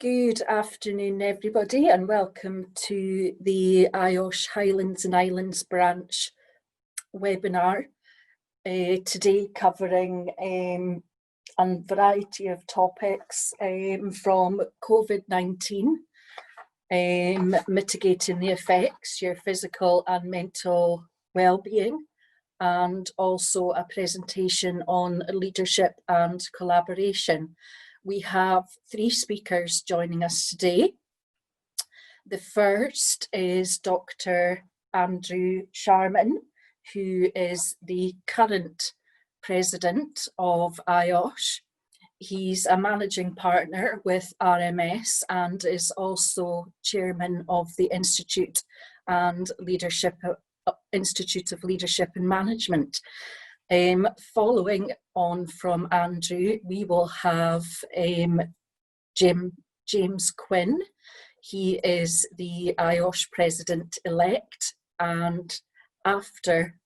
Good afternoon, everybody, and welcome to the IOSH Highlands and Islands branch webinar. Today covering a variety of topics from COVID-19, mitigating the effects, your physical and mental well-being, and also a presentation on leadership and collaboration. We have three speakers joining us today. The first is Dr. Andrew Sharman, who is the current president of IOSH. He's a managing partner with RMS and is also chairman of the Institute of Leadership and Management. Following on from Andrew, we will have James Quinn. He is the IOSH President-elect, and after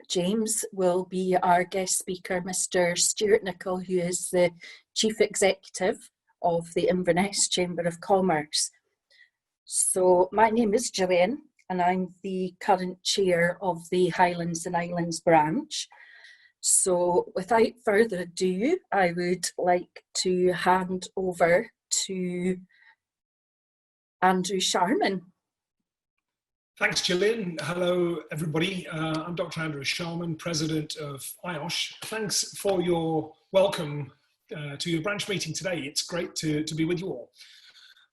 James will be our guest speaker, Mr. Stewart Nicol, who is the Chief Executive of the Inverness Chamber of Commerce. So my name is Gillian, and I'm the current chair of the Highlands and Islands branch. So without further ado, I would like to hand over to Andrew Sharman. Thanks, Gillian. Hello, everybody. I'm Dr. Andrew Sharman, President of IOSH. Thanks for your welcome to your branch meeting today. It's great to be with you all.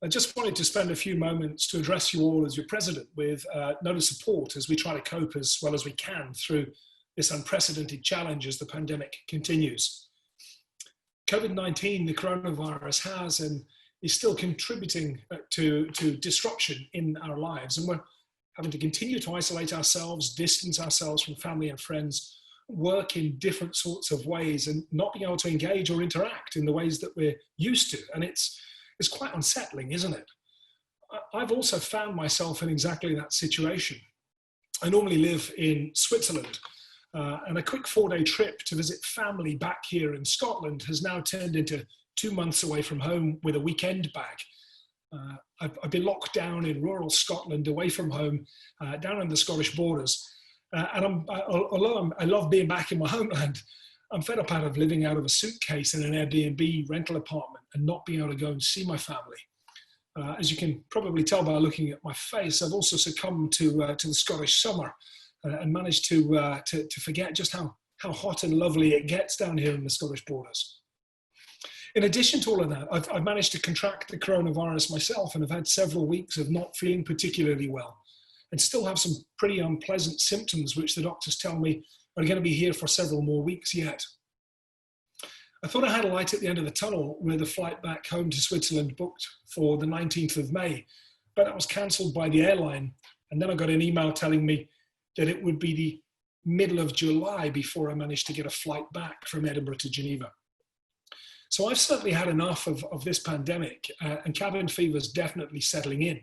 I just wanted to spend a few moments to address you all as your president with a note of support as we try to cope as well as we can through this unprecedented challenge as the pandemic continues. COVID-19, the coronavirus, has and is still contributing to disruption in our lives, and we're having to continue to isolate ourselves, distance ourselves from family and friends, work in different sorts of ways and not being able to engage or interact in the ways that we're used to. And it's quite unsettling, isn't it? I've also found myself in exactly that situation. I normally live in Switzerland, and a quick 4-day trip to visit family back here in Scotland has now turned into 2 months away from home with a weekend bag. I've been locked down in rural Scotland, away from home, down on the Scottish borders. Although I love being back in my homeland, I'm fed up out of living out of a suitcase in an Airbnb rental apartment and not being able to go and see my family. As you can probably tell by looking at my face, I've also succumbed to the Scottish summer and managed to forget just how hot and lovely it gets down here in the Scottish borders. In addition to all of that, I've managed to contract the coronavirus myself and have had several weeks of not feeling particularly well and still have some pretty unpleasant symptoms, which the doctors tell me are going to be here for several more weeks yet. I thought I had a light at the end of the tunnel with a flight back home to Switzerland booked for the 19th of May, but that was cancelled by the airline. And then I got an email telling me that it would be the middle of July before I managed to get a flight back from Edinburgh to Geneva. So I've certainly had enough of this pandemic, and cabin fever is definitely settling in.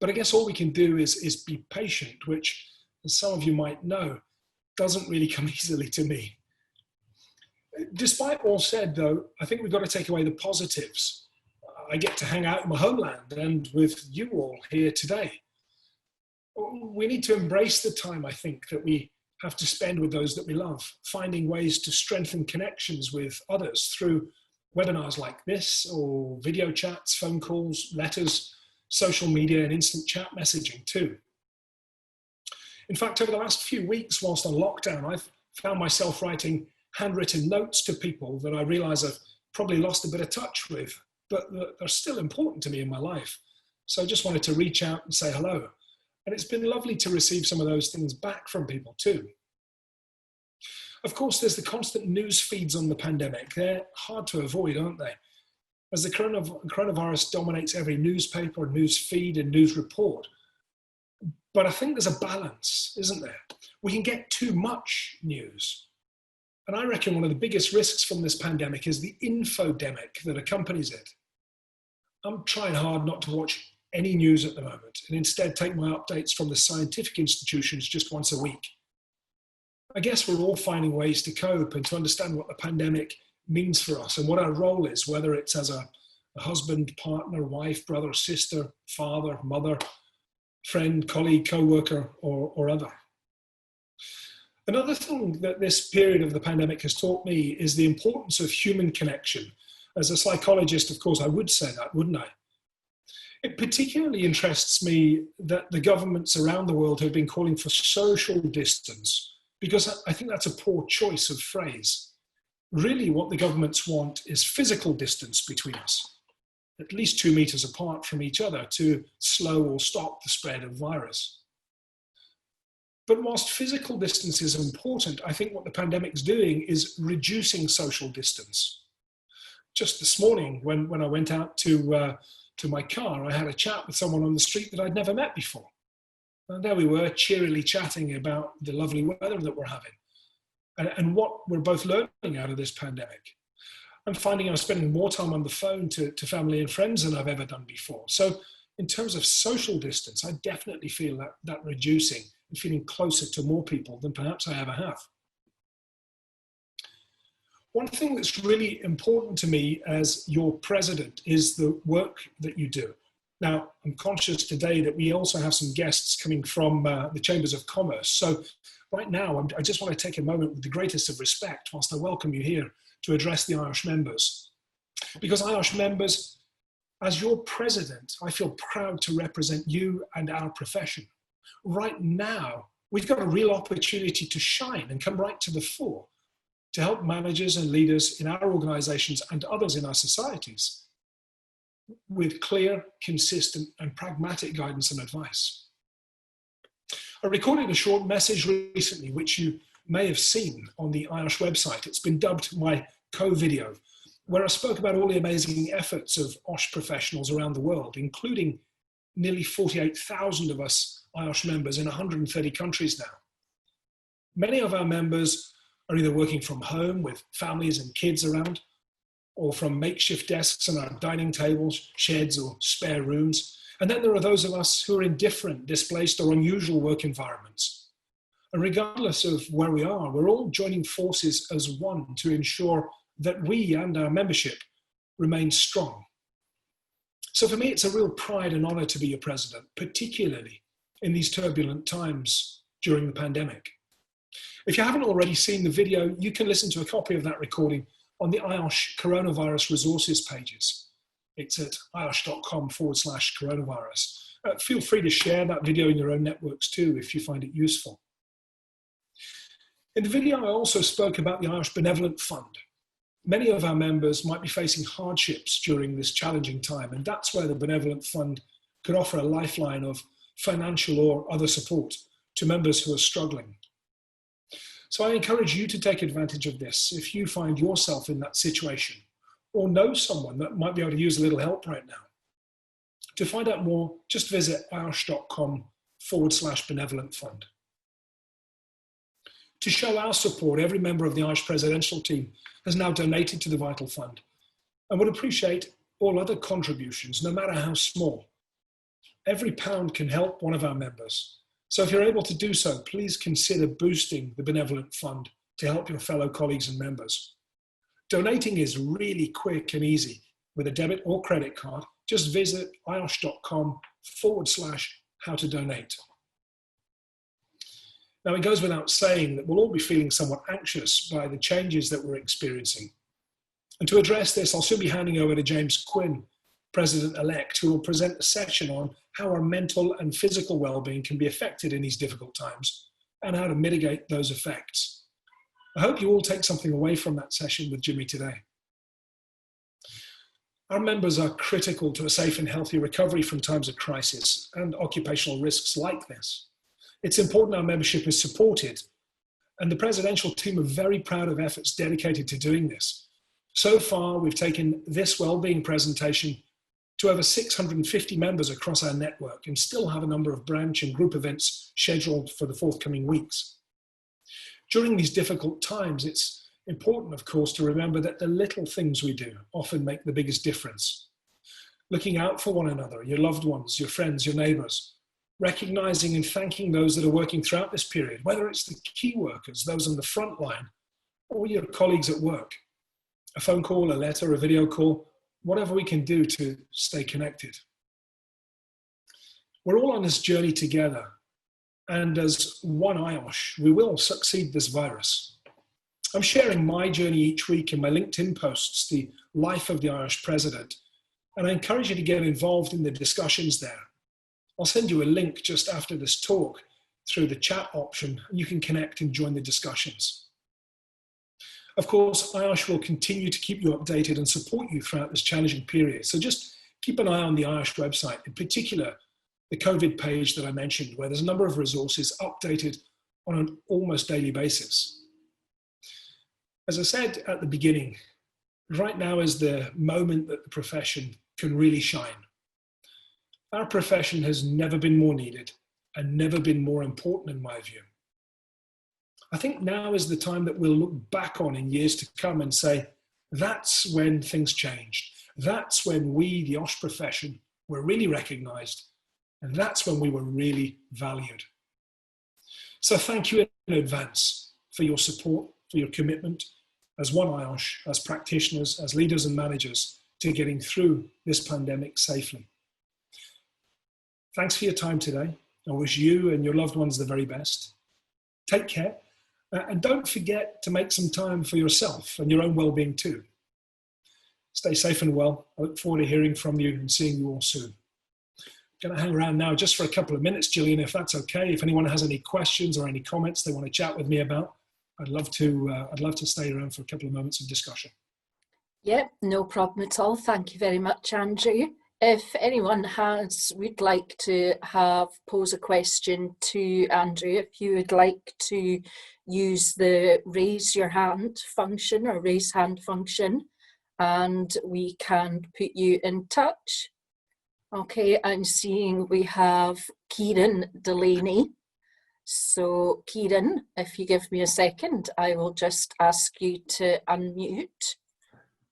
But I guess all we can do is be patient, which, as some of you might know, doesn't really come easily to me. Despite all said, though, I think we've got to take away the positives. I get to hang out in my homeland and with you all here today. We need to embrace the time, I think, that we have to spend with those that we love, finding ways to strengthen connections with others through webinars like this, or video chats, phone calls, letters, social media, and instant chat messaging too. In fact, over the last few weeks, whilst on lockdown, I've found myself writing handwritten notes to people that I realise I've probably lost a bit of touch with, but they're still important to me in my life. So I just wanted to reach out and say hello. And it's been lovely to receive some of those things back from people too. Of course, there's the constant news feeds on the pandemic. They're hard to avoid, aren't they? As the coronavirus dominates every newspaper, news feed, and news report. But I think there's a balance, isn't there? We can get too much news. And I reckon one of the biggest risks from this pandemic is the infodemic that accompanies it. I'm trying hard not to watch any news at the moment and instead take my updates from the scientific institutions just once a week. I guess we're all finding ways to cope and to understand what the pandemic means for us and what our role is, whether it's as a a husband, partner, wife, brother, sister, father, mother, friend, colleague, co-worker, or other. Another thing that this period of the pandemic has taught me is the importance of human connection. As a psychologist, of course, I would say that, wouldn't I? It particularly interests me that the governments around the world have been calling for social distance, because I think that's a poor choice of phrase. Really, what the governments want is physical distance between us, at least 2 meters apart from each other, to slow or stop the spread of virus. But whilst physical distance is important, I think what the pandemic's doing is reducing social distance. Just this morning, when I went out to my car, I had a chat with someone on the street that I'd never met before. And there we were, cheerily chatting about the lovely weather that we're having and what we're both learning out of this pandemic. I'm finding I'm spending more time on the phone to family and friends than I've ever done before. So in terms of social distance, I definitely feel that reducing and feeling closer to more people than perhaps I ever have. One thing that's really important to me as your president is the work that you do. Now, I'm conscious today that we also have some guests coming from the Chambers of Commerce. So right now, I just want to take a moment with the greatest of respect whilst I welcome you here to address the IOSH members. Because IOSH members, as your president, I feel proud to represent you and our profession. Right now, we've got a real opportunity to shine and come right to the fore, to help managers and leaders in our organizations and others in our societies with clear, consistent, and pragmatic guidance and advice. I recorded a short message recently, which you may have seen on the IOSH website. It's been dubbed my co-video, where I spoke about all the amazing efforts of OSH professionals around the world, including nearly 48,000 of us IOSH members in 130 countries now. Many of our members are either working from home with families and kids around, or from makeshift desks on our dining tables, sheds, or spare rooms. And then there are those of us who are in different, displaced, or unusual work environments. And regardless of where we are, we're all joining forces as one to ensure that we and our membership remain strong. So for me, it's a real pride and honor to be your president, particularly in these turbulent times during the pandemic. If you haven't already seen the video, you can listen to a copy of that recording on the IOSH coronavirus resources pages. It's at iosh.com/coronavirus. Feel free to share that video in your own networks too, if you find it useful. In the video, I also spoke about the IOSH Benevolent Fund. Many of our members might be facing hardships during this challenging time, and that's where the Benevolent Fund could offer a lifeline of financial or other support to members who are struggling. So I encourage you to take advantage of this if you find yourself in that situation or know someone that might be able to use a little help right now. To find out more, just visit iosh.com/benevolent fund. To show our support, every member of the IOSH Presidential team has now donated to the Vital Fund and would appreciate all other contributions, no matter how small. Every pound can help one of our members. So if you're able to do so, please consider boosting the Benevolent Fund to help your fellow colleagues and members. Donating is really quick and easy. With a debit or credit card, just visit iosh.com/how-to-donate. Now, it goes without saying that we'll all be feeling somewhat anxious by the changes that we're experiencing. And to address this, I'll soon be handing over to James Quinn, President-elect, who will present a session on how our mental and physical well-being can be affected in these difficult times and how to mitigate those effects. I hope you all take something away from that session with Jimmy today. Our members are critical to a safe and healthy recovery from times of crisis and occupational risks like this. It's important our membership is supported, and the presidential team are very proud of efforts dedicated to doing this. So far, we've taken this Wellbeing presentation to over 650 members across our network and still have a number of branch and group events scheduled for the forthcoming weeks. During these difficult times, it's important, of course, to remember that the little things we do often make the biggest difference. Looking out for one another, your loved ones, your friends, your neighbours, recognizing and thanking those that are working throughout this period, whether it's the key workers, those on the front line, or your colleagues at work. A phone call, a letter, a video call, whatever we can do to stay connected. We're all on this journey together, and as one IOSH, we will succeed this virus. I'm sharing my journey each week in my LinkedIn posts, The Life of the IOSH President, and I encourage you to get involved in the discussions there. I'll send you a link just after this talk through the chat option, and you can connect and join the discussions. Of course, IOSH will continue to keep you updated and support you throughout this challenging period. So just keep an eye on the IOSH website, in particular, the COVID page that I mentioned, where there's a number of resources updated on an almost daily basis. As I said at the beginning, right now is the moment that the profession can really shine. Our profession has never been more needed and never been more important in my view. I think now is the time that we'll look back on in years to come and say, that's when things changed. That's when we, the IOSH profession, were really recognized. And that's when we were really valued. So thank you in advance for your support, for your commitment as one IOSH, as practitioners, as leaders and managers to getting through this pandemic safely. Thanks for your time today. I wish you and your loved ones the very best. Take care. And don't forget to make some time for yourself and your own well-being too. Stay safe and well. I look forward to hearing from you and seeing you all soon. I'm going to hang around now just for a couple of minutes, Gillian, if that's okay. If anyone has any questions or any comments they want to chat with me about, I'd love to stay around for a couple of moments of discussion. Yeah, no problem at all. Thank you very much, Andrew. If anyone would like to pose a question to Andrew, if you would like to use the raise your hand function or raise hand function, and we can put you in touch. Okay, I'm seeing we have Kieran Delaney. So Kieran, if you give me a second, I will just ask you to unmute.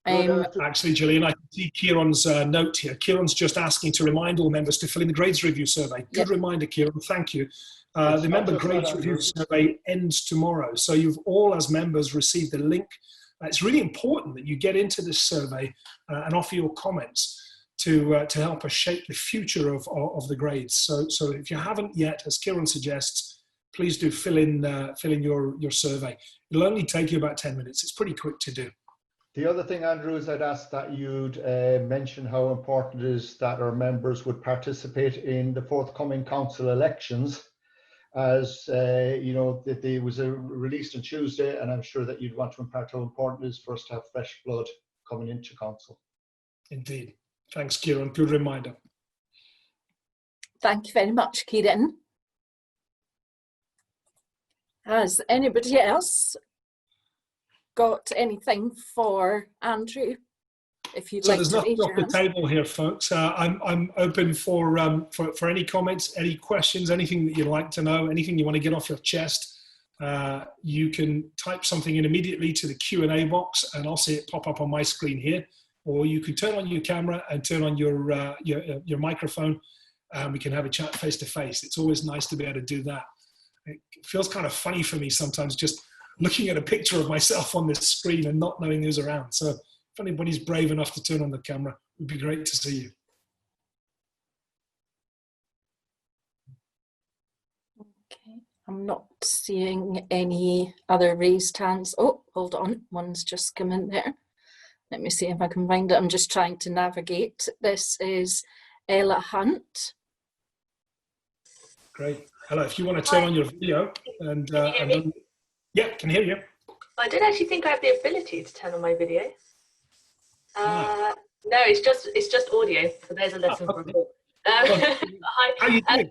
Actually, Gillian, I can see Kieran's note here. Kieran's just asking to remind all members to fill in the grades review survey. Good reminder, Kieran, thank you. The member grades review survey ends tomorrow. So you've all, as members, received the link. It's really important that you get into this survey and offer your comments to help us shape the future of the grades. So if you haven't yet, as Kieran suggests, please do fill in your survey. It'll only take you about 10 minutes. It's pretty quick to do. The other thing, Andrew, is I'd ask that you'd mention how important it is that our members would participate in the forthcoming council elections, as you know, that they was released on Tuesday, and I'm sure that you'd want to impart how important it is for us to have fresh blood coming into council. Indeed. Thanks, Kieran. Good reminder. Thank you very much, Kieran. Has anybody else got anything for Andrew? If you'd like to. So there's nothing off the table here, folks. I'm open for any comments, any questions, anything that you'd like to know, anything you want to get off your chest. You can type something in immediately to the Q&A box, and I'll see it pop up on my screen here. Or you can turn on your camera and turn on your microphone, and we can have a chat face to face. It's always nice to be able to do that. It feels kind of funny for me sometimes just looking at a picture of myself on this screen and not knowing who's around. So if anybody's brave enough to turn on the camera, it would be great to see you. Okay, I'm not seeing any other raised hands. Oh, hold on, one's just come in there. Let me see if I can find it. I'm just trying to navigate. This is Ella Hunt. Great. Hello, if you want to turn on your video and yeah, can hear you. I don't actually think I have the ability to turn on my video. No, it's just audio. So there's a lesson from me. Hi. How you doing?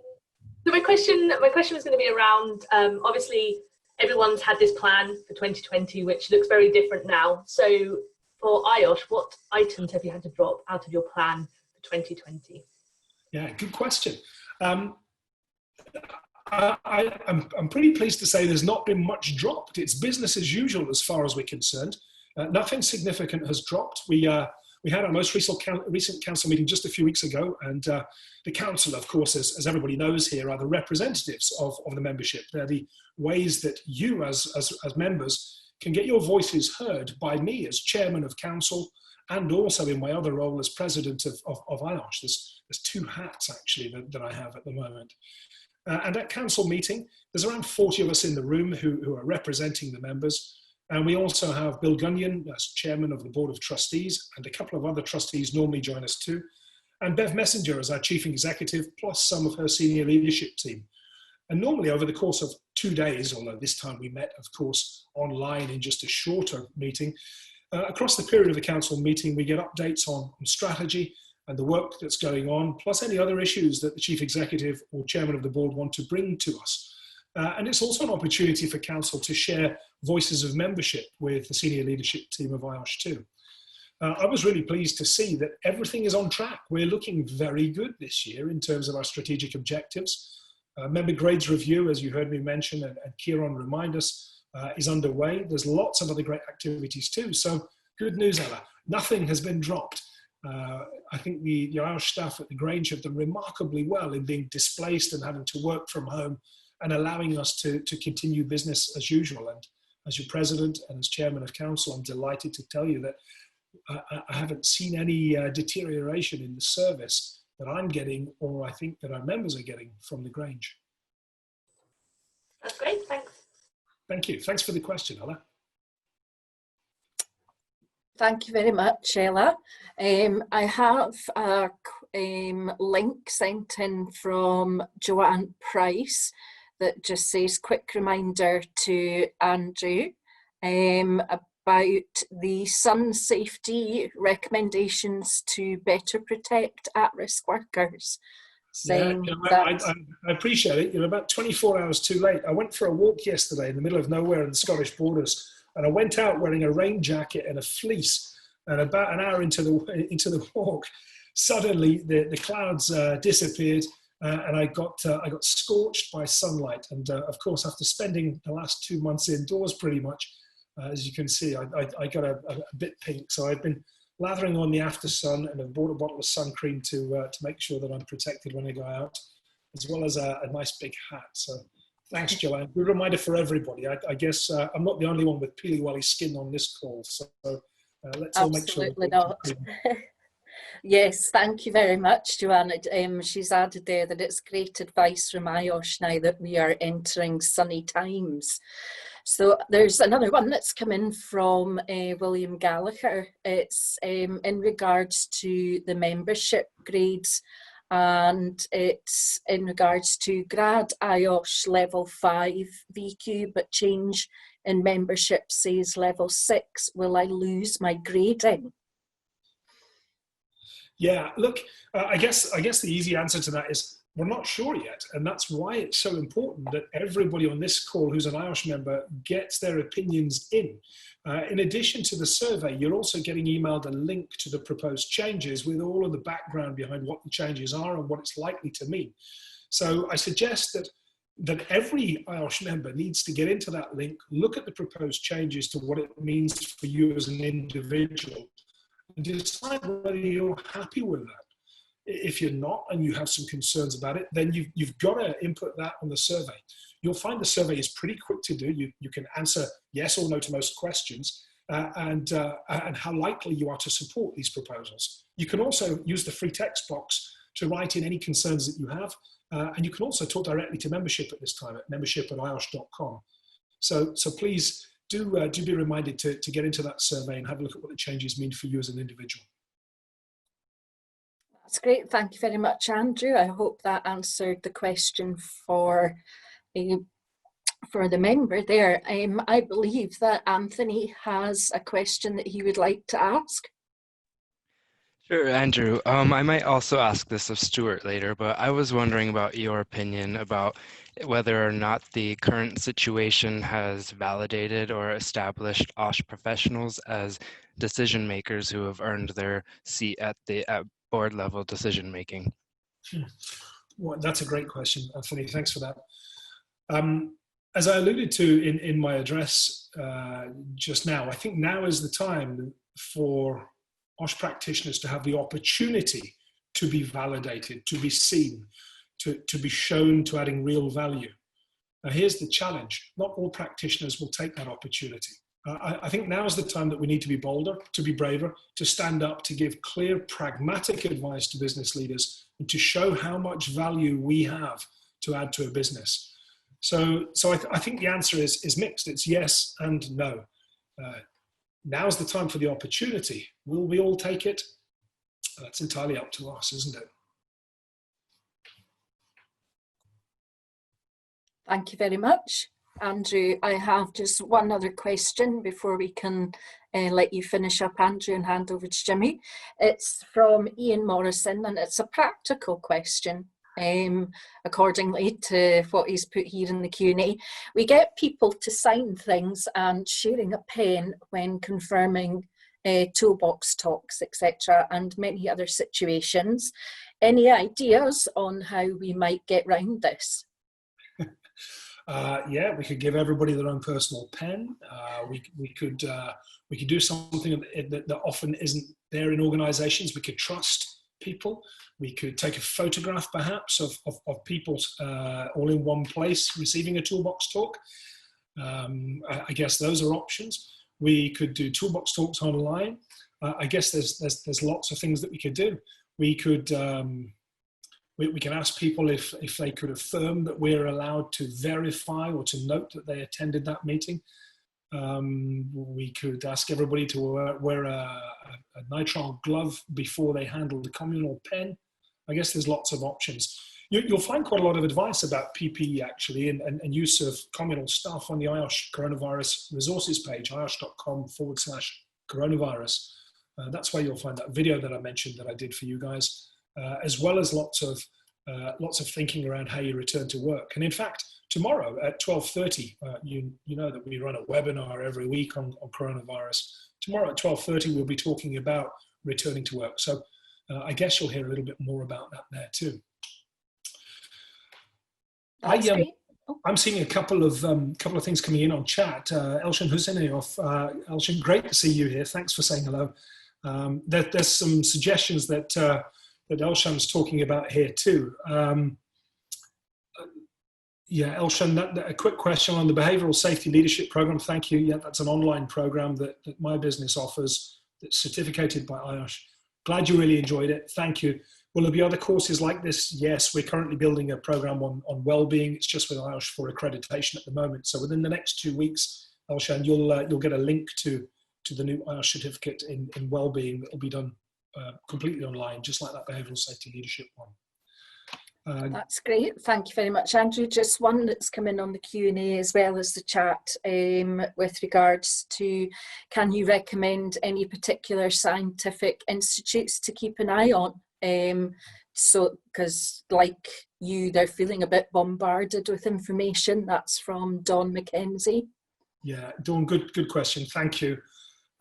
So my question was going to be around. Obviously, everyone's had this plan for 2020, which looks very different now. So for IOSH, what items have you had to drop out of your plan for 2020? Yeah, good question. I'm pretty pleased to say there's not been much dropped. It's business as usual as far as we're concerned. Nothing significant has dropped. We had our most recent council meeting just a few weeks ago, and the council, of course, as everybody knows here, are the representatives of the membership. They're the ways that you as members can get your voices heard by me as chairman of council and also in my other role as president of IOSH. There's two hats actually that I have at the moment. And at council meeting, there's around 40 of us in the room who are representing the members. And we also have Bill Gunyon as chairman of the board of trustees, and a couple of other trustees normally join us too. And Bev Messenger as our chief executive, plus some of her senior leadership team. And normally over the course of 2 days, although this time we met, of course, online in just a shorter meeting, across the period of the council meeting, we get updates on strategy and the work that's going on, plus any other issues that the chief executive or chairman of the board want to bring to us. And it's also an opportunity for council to share voices of membership with the senior leadership team of IOSH too. I was really pleased to see that everything is on track. We're looking very good this year in terms of our strategic objectives. Member grades review, as you heard me mention, and Kieran remind us, is underway. There's lots of other great activities too. So good news, Ella. Nothing has been dropped. I think the IOSH staff at the Grange have done remarkably well in being displaced and having to work from home and allowing us to continue business as usual. And as your president and as chairman of council, I'm delighted to tell you that I haven't seen any deterioration in the service that I'm getting, or I think that our members are getting from the Grange. That's great, thanks. Thank you. Thanks for the question, Ella. Thank you very much, Ella. I have a link sent in from Joanne Price that just says, quick reminder to Andrew about the sun safety recommendations to better protect at-risk workers. Saying I appreciate it. You're about 24 hours too late. I went for a walk yesterday in the middle of nowhere in the Scottish borders, and I went out wearing a rain jacket and a fleece. And about an hour into the walk, suddenly the clouds disappeared, and I got scorched by sunlight. And of course, after spending the last 2 months indoors, pretty much, as you can see, I got a bit pink. So I've been lathering on the after sun, and I've bought a bottle of sun cream to make sure that I'm protected when I go out, as well as a nice big hat. So thanks, Joanne. Good reminder for everybody. I guess I'm not the only one with peely welly skin on this call. So let's all make sure. Absolutely not. Yes, thank you very much, Joanne. She's added there that it's great advice from IOSH now that we are entering sunny times. So there's another one that's come in from William Gallagher. It's in regards to the membership grades, and it's in regards to grad IOSH level 5 VQ, but change in membership says level 6. Will I lose my grading? Yeah, look, I guess the easy answer to that is we're not sure yet. And that's why it's so important that everybody on this call who's an IOSH member gets their opinions in. In addition to the survey, you're also getting emailed a link to the proposed changes with all of the background behind what the changes are and what it's likely to mean. So I suggest that every IOSH member needs to get into that link, look at the proposed changes to what it means for you as an individual, and decide whether you're happy with that. If you're not and you have some concerns about it, then you've got to input that on the survey. You'll find the survey is pretty quick to do. You can answer yes or no to most questions, and how likely you are to support these proposals. You can also use the free text box to write in any concerns that you have, and you can also talk directly to membership at this time at membership@iosh.com. So please do be reminded to get into that survey and have a look at what the changes mean for you as an individual. That's great. Thank you very much, Andrew. I hope that answered the question for the member there. I believe that Anthony has a question that he would like to ask. Sure, Andrew. I might also ask this of Stewart later, but I was wondering about your opinion about whether or not the current situation has validated or established IOSH professionals as decision makers who have earned their seat at board level decision making. Well, that's a great question, Anthony. Thanks for that. As I alluded to in my address just now, I think now is the time for IOSH practitioners to have the opportunity to be validated, to be seen, to be shown to adding real value. Now here's the challenge. Not all practitioners will take that opportunity. I think now is the time that we need to be bolder, to be braver, to stand up, to give clear, pragmatic advice to business leaders, and to show how much value we have to add to a business. So I think the answer is mixed. It's yes and no. Now's the time for the opportunity. Will we all take it? That's entirely up to us, isn't it? Thank you very much, Andrew. I have just one other question before we can let you finish up, Andrew, and hand over to Jimmy. It's from Ian Morrison, and it's a practical question. Accordingly to what he's put here in the Q&A. We get people to sign things and sharing a pen when confirming toolbox talks, etc., and many other situations. Any ideas on how we might get round this? Yeah, we could give everybody their own personal pen. We could do something that often isn't there in organisations. We could trust people. We could take a photograph perhaps of people all in one place receiving a toolbox talk. I guess those are options. We could do toolbox talks online. I guess there's lots of things that we could do. We could we can ask people if they could affirm that we're allowed to verify or to note that they attended that meeting. We could ask everybody to wear a nitrile glove before they handle the communal pen. I guess there's lots of options. You'll find quite a lot of advice about PPE actually and use of communal stuff on the IOSH coronavirus resources page, iosh.com/coronavirus. That's where you'll find that video that I mentioned that I did for you guys, as well as lots of thinking around how you return to work. And in fact, tomorrow at 12:30, you know that we run a webinar every week on coronavirus. Tomorrow at 12:30, we'll be talking about returning to work. So I guess you'll hear a little bit more about that there too. I'm seeing a couple of things coming in on chat. Elshan Husseinoff, Elshan, great to see you here. Thanks for saying hello. There's some suggestions that Elshan's talking about here too. Yeah, Elshan, a quick question on the Behavioural Safety Leadership Programme. Thank you. Yeah, that's an online programme that my business offers that's certificated by IOSH. Glad you really enjoyed it. Thank you. Will there be other courses like this? Yes, we're currently building a programme on Wellbeing. It's just with IOSH for accreditation at the moment. So within the next 2 weeks, Elshan, you'll get a link to the new IOSH certificate in Wellbeing that will be done completely online, just like that Behavioural Safety Leadership one. That's great. Thank you very much, Andrew. Just one that's come in on the Q&A as well as the chat with regards to, can you recommend any particular scientific institutes to keep an eye on? So, because like you, they're feeling a bit bombarded with information. That's from Don McKenzie. Yeah, Dawn, good question. Thank you.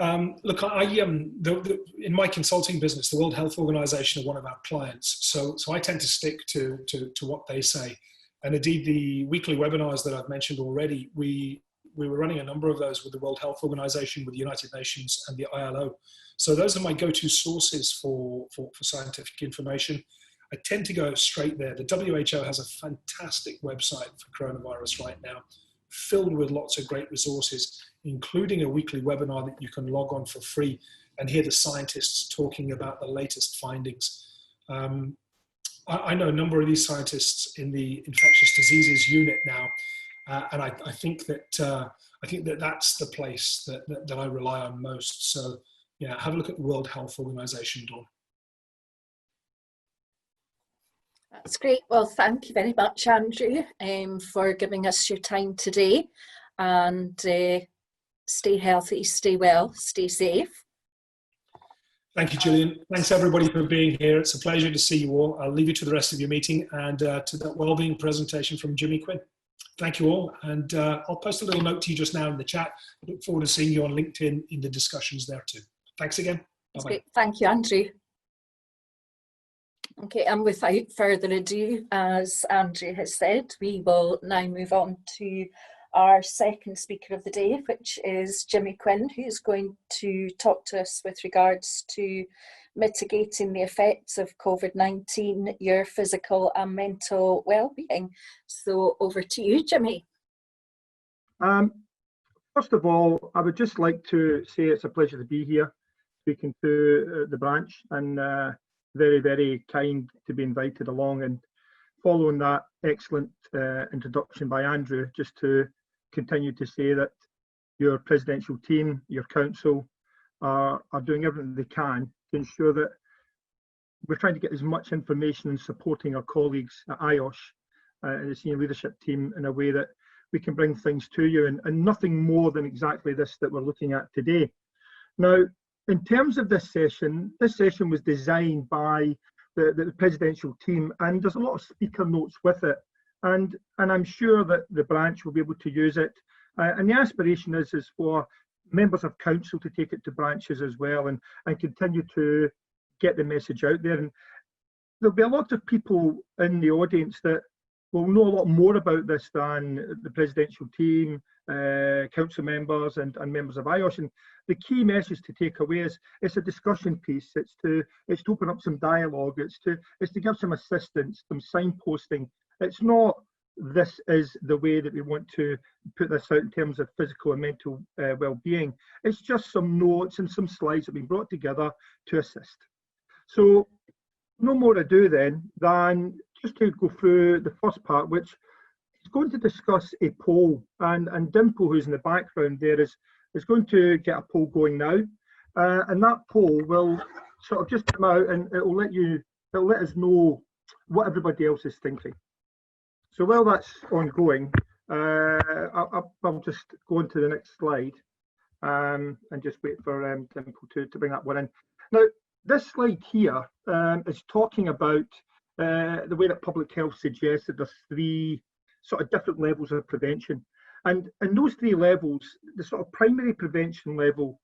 Look, in my consulting business, the World Health Organization are one of our clients, so I tend to stick to what they say. And indeed, the weekly webinars that I've mentioned already, we were running a number of those with the World Health Organization, with the United Nations and the ILO. So those are my go-to sources for scientific information. I tend to go straight there. The WHO has a fantastic website for coronavirus right now, filled with lots of great resources, including a weekly webinar that you can log on for free and hear the scientists talking about the latest findings. I know a number of these scientists in the infectious diseases unit now, and I think that that's the place that I rely on most. So yeah, have a look at the World Health Organization, Dawn. That's great. Well, thank you very much, Andrew, for giving us your time today. And stay healthy, stay well, stay safe. Thank you, Gillian. Thanks, everybody, for being here. It's a pleasure to see you all. I'll leave you to the rest of your meeting and to that Wellbeing presentation from Jimmy Quinn. Thank you all. And I'll post a little note to you just now in the chat. I look forward to seeing you on LinkedIn in the discussions there too. Thanks again. Bye-bye. Great. Thank you, Andrew. Okay, and without further ado, as Andrew has said, we will now move on to our second speaker of the day, which is Jimmy Quinn, who's going to talk to us with regards to mitigating the effects of COVID-19, your physical and mental well-being. So over to you, Jimmy. First First of all, I would just like to say it's a pleasure to be here speaking to the branch, and very, very kind to be invited along. And following that excellent introduction by Andrew, just to continue to say that your presidential team, your council, are doing everything they can to ensure that we're trying to get as much information and supporting our colleagues at IOSH and the senior leadership team in a way that we can bring things to you, and nothing more than exactly this that we're looking at today. Now, in terms of this session was designed by the presidential team, and there's a lot of speaker notes with it, and I'm sure that the branch will be able to use it. And the aspiration is for members of council to take it to branches as well, and continue to get the message out there. And there'll be a lot of people in the audience that will know a lot more about this than the presidential team, council members and members of IOSH. And the key message to take away is it's a discussion piece. It's to open up some dialogue. It's to give some assistance, some signposting. It's not this is the way that we want to put this out in terms of physical and mental well-being. It's just some notes and some slides that have been brought together to assist. So no more ado then than just to go through the first part, which is going to discuss a poll, and Dimple, who's in the background there, is going to get a poll going now, and that poll will sort of just come out, and it'll let us know what everybody else is thinking. So while that's ongoing, I'll just go on to the next slide, and just wait for Dimple to bring that one in. Now, this slide here is talking about the way that public health suggests that there's three sort of different levels of prevention. And those three levels, the sort of primary prevention level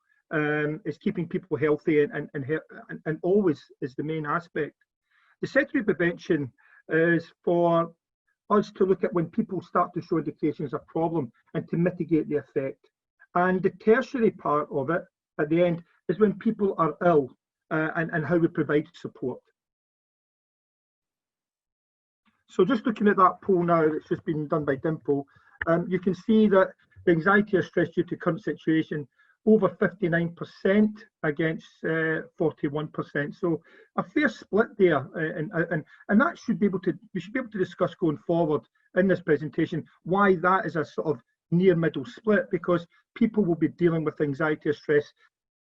is keeping people healthy and always is the main aspect. The secondary prevention is for us to look at when people start to show indications of a problem and to mitigate the effect. And the tertiary part of it at the end is when people are ill and how we provide support. So just looking at that poll now that's just been done by Dimple, you can see that the anxiety or stress due to current situation over 59% against 41%. So a fair split there, and that should be able to, we should be able to discuss going forward in this presentation why that is a sort of near middle split, because people will be dealing with anxiety or stress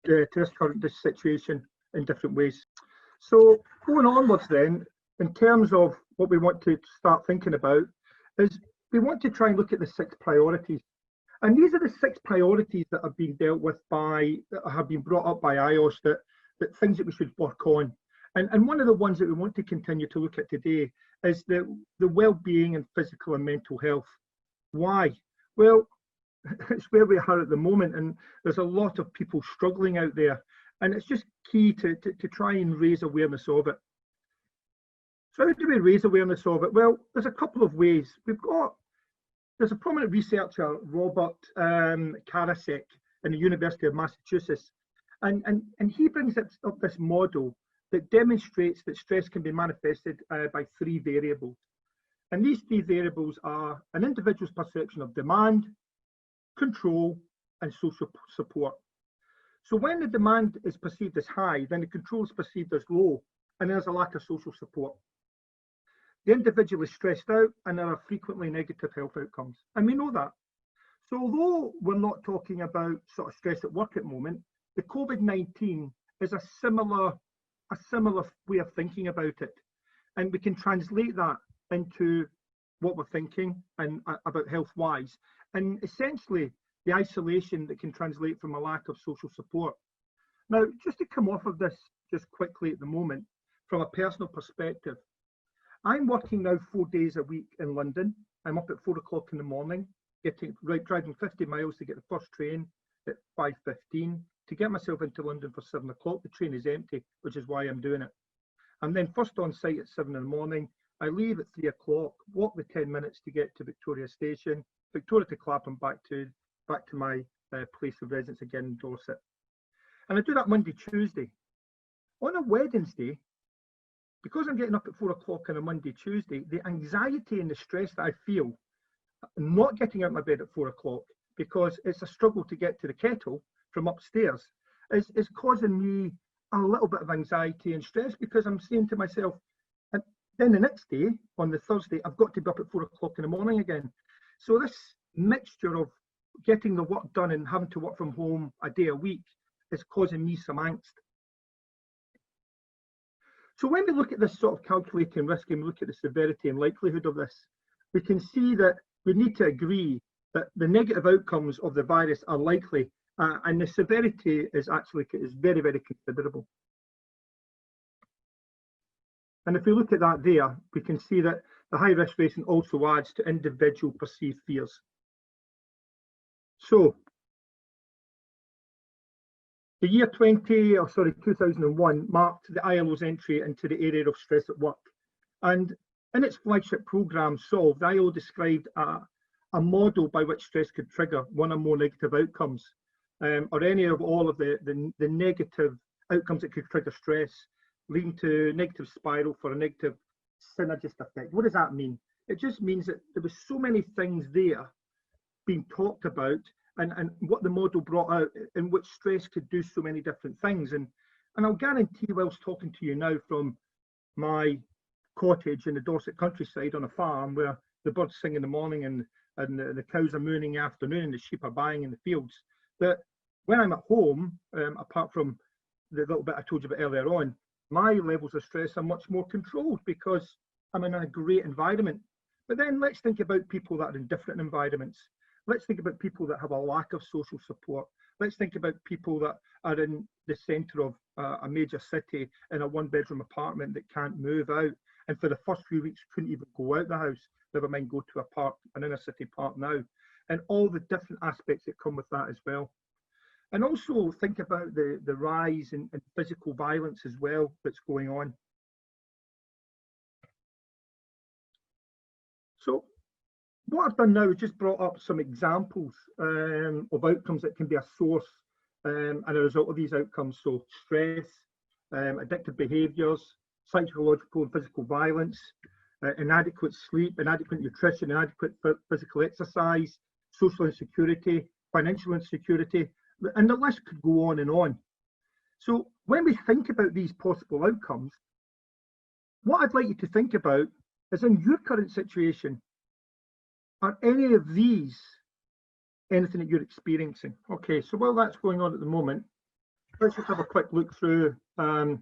to this current situation in different ways. So going onwards then, in terms of what we want to start thinking about, is we want to try and look at the 6 priorities. And these are the 6 priorities that have been dealt with that have been brought up by IOSH, that things that we should work on. And one of the ones that we want to continue to look at today is the well-being and physical and mental health. Why? Well, it's where we are at the moment, and there's a lot of people struggling out there. And it's just key to try and raise awareness of it. So how do we raise awareness of it? Well, there's a couple of ways. There's a prominent researcher, Robert Karasek, in the University of Massachusetts, and he brings up this model that demonstrates that stress can be manifested by 3 variables. And these 3 variables are an individual's perception of demand, control, and social support. So when the demand is perceived as high, then the control is perceived as low, and there's a lack of social support. The individual is stressed out, and there are frequently negative health outcomes. And we know that. So although we're not talking about sort of stress at work at the moment, the COVID-19 is a similar way of thinking about it. And we can translate that into what we're thinking and about health-wise. And essentially, the isolation that can translate from a lack of social support. Now, just to come off of this just quickly at the moment, from a personal perspective, I'm working now 4 days a week in London. I'm up at 4 o'clock in the morning, driving 50 miles to get the first train at 5:15 to get myself into London for 7 o'clock. The train is empty, which is why I'm doing it. I'm then first on site at 7 in the morning. I leave at 3 o'clock, walk the 10 minutes to get to Victoria Station, Victoria to Clapham, back to my place of residence again in Dorset. And I do that Monday, Tuesday. On a Wednesday, because I'm getting up at 4 o'clock on a Monday, Tuesday, the anxiety and the stress that I feel not getting out of my bed at 4 o'clock because it's a struggle to get to the kettle from upstairs, is causing me a little bit of anxiety and stress, because I'm saying to myself, and then the next day, on the Thursday, I've got to be up at 4 o'clock in the morning again. So this mixture of getting the work done and having to work from home a day a week is causing me some angst. So when we look at this sort of calculating risk and we look at the severity and likelihood of this, we can see that we need to agree that the negative outcomes of the virus are likely, and the severity is very, very considerable. And if we look at that there, we can see that the high risk rating also adds to individual perceived fears. So the year 2001 marked the ILO's entry into the area of stress at work. And in its flagship programme, Solve, the ILO described a model by which stress could trigger one or more negative outcomes, or any of all of the negative outcomes that could trigger stress, leading to negative spiral for a negative synergist effect. What does that mean? It just means that there was so many things there being talked about, and what the model brought out, in which stress could do so many different things. And I'll guarantee, whilst talking to you now from my cottage in the Dorset countryside on a farm where the birds sing in the morning and the cows are mooing in the afternoon and the sheep are buying in the fields, that when I'm at home, apart from the little bit I told you about earlier on, my levels of stress are much more controlled because I'm in a great environment. But then let's think about people that are in different environments. Let's think about people that have a lack of social support. Let's think about people that are in the centre of a major city in a one-bedroom apartment that can't move out, and for the first few weeks couldn't even go out the house, never mind go to a park, an inner city park now, and all the different aspects that come with that as well. And also think about the rise in physical violence as well that's going on. So what I've done now is just brought up some examples of outcomes that can be a source and a result of these outcomes. So stress, addictive behaviours, psychological and physical violence, inadequate sleep, inadequate nutrition, inadequate physical exercise, social insecurity, financial insecurity, and the list could go on and on. So when we think about these possible outcomes, what I'd like you to think about is, in your current situation, are any of these anything that you're experiencing? Okay, so while that's going on at the moment, let's just have a quick look through the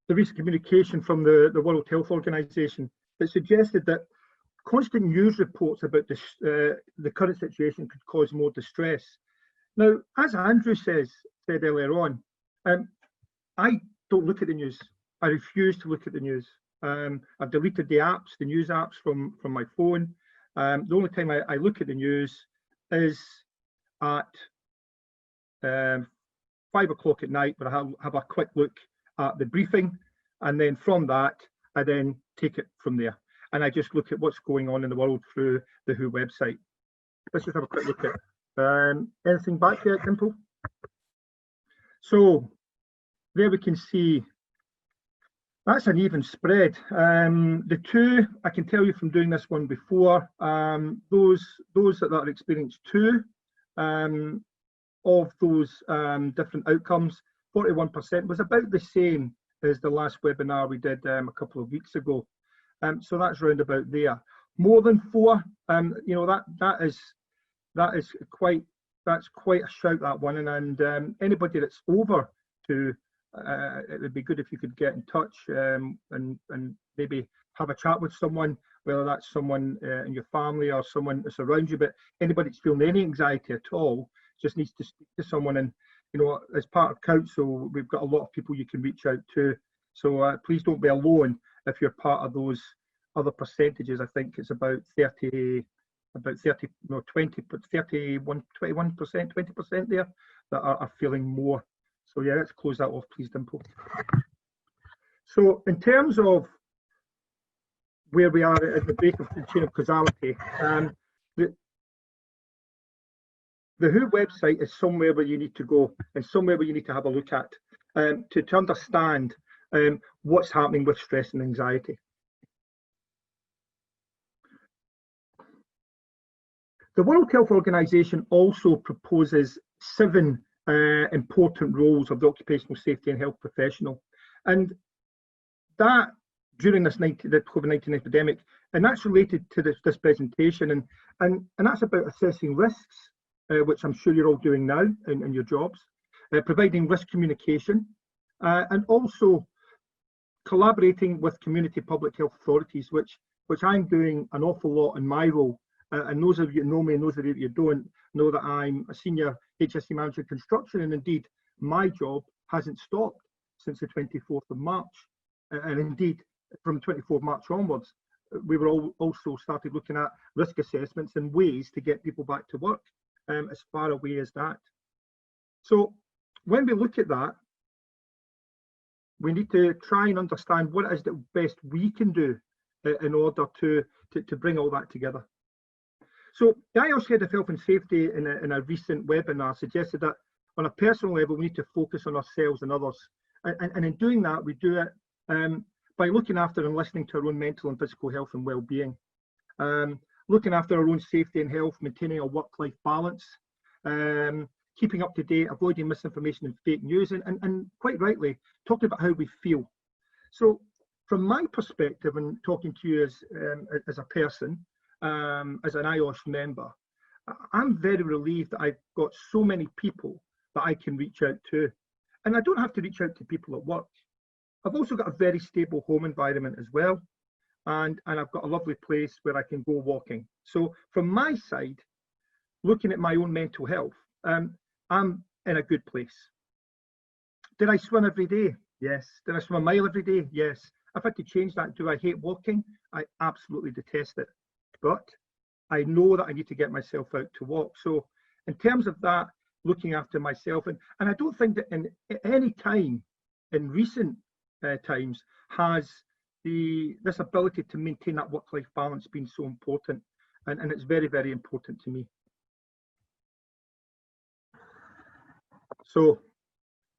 recent communication from the World Health Organization that suggested that constant news reports about the current situation could cause more distress. Now, as Andrew said earlier on, I don't look at the news. I refuse to look at the news. I've deleted the news apps from my phone. The only time I look at the news is at 5 o'clock at night, where I have a quick look at the briefing, and then from that, I then take it from there. And I just look at what's going on in the world through the WHO website. Let's just have a quick look at anything back there, Dimple? So there we can see that's an even spread. The two, I can tell you from doing this one before, those that are experienced two of those different outcomes, 41% was about the same as the last webinar we did a couple of weeks ago. So that's round about there. More than 4, you know, that's quite a shout, that one. And anybody that's over 2, it would be good if you could get in touch and maybe have a chat with someone, whether that's someone in your family or someone that's around you. But anybody that's feeling any anxiety at all just needs to speak to someone. And you know, as part of council, we've got a lot of people you can reach out to. So please don't be alone if you're part of those other percentages. I think it's about 21%, 20% there that are feeling more. So yeah, let's close that off, please, Dimple. So in terms of where we are at the break of the chain of causality, the WHO website is somewhere where you need to go and somewhere where you need to have a look at to understand what's happening with stress and anxiety. The World Health Organization also proposes 7 important roles of the occupational safety and health professional. And that, during the COVID-19 epidemic, and that's related to this presentation, and that's about assessing risks, which I'm sure you're all doing now in your jobs, providing risk communication, and also collaborating with community public health authorities, which I'm doing an awful lot in my role. And those of you who know me and those of you who don't know that I'm a senior HSE manager in construction, and indeed my job hasn't stopped since the 24th of March. And indeed, from 24th March onwards, we were also started looking at risk assessments and ways to get people back to work as far away as that. So when we look at that, we need to try and understand what it is that best we can do in order to bring all that together. So the IOSH Head of Health and Safety in a recent webinar suggested that on a personal level, we need to focus on ourselves and others. And in doing that, we do it by looking after and listening to our own mental and physical health and well-being, looking after our own safety and health, maintaining a work-life balance, keeping up to date, avoiding misinformation and fake news, and quite rightly, talking about how we feel. So from my perspective, and talking to you as a person, as an IOSH member, I'm very relieved that I've got so many people that I can reach out to. And I don't have to reach out to people at work. I've also got a very stable home environment as well. And I've got a lovely place where I can go walking. So from my side, looking at my own mental health, I'm in a good place. Did I swim every day? Yes. Did I swim a mile every day? Yes. I've had to change that. Do I hate walking? I absolutely detest it. But I know that I need to get myself out to walk. So in terms of that, looking after myself, and I don't think that in any time in recent times has this ability to maintain that work-life balance been so important, and it's very, very important to me. So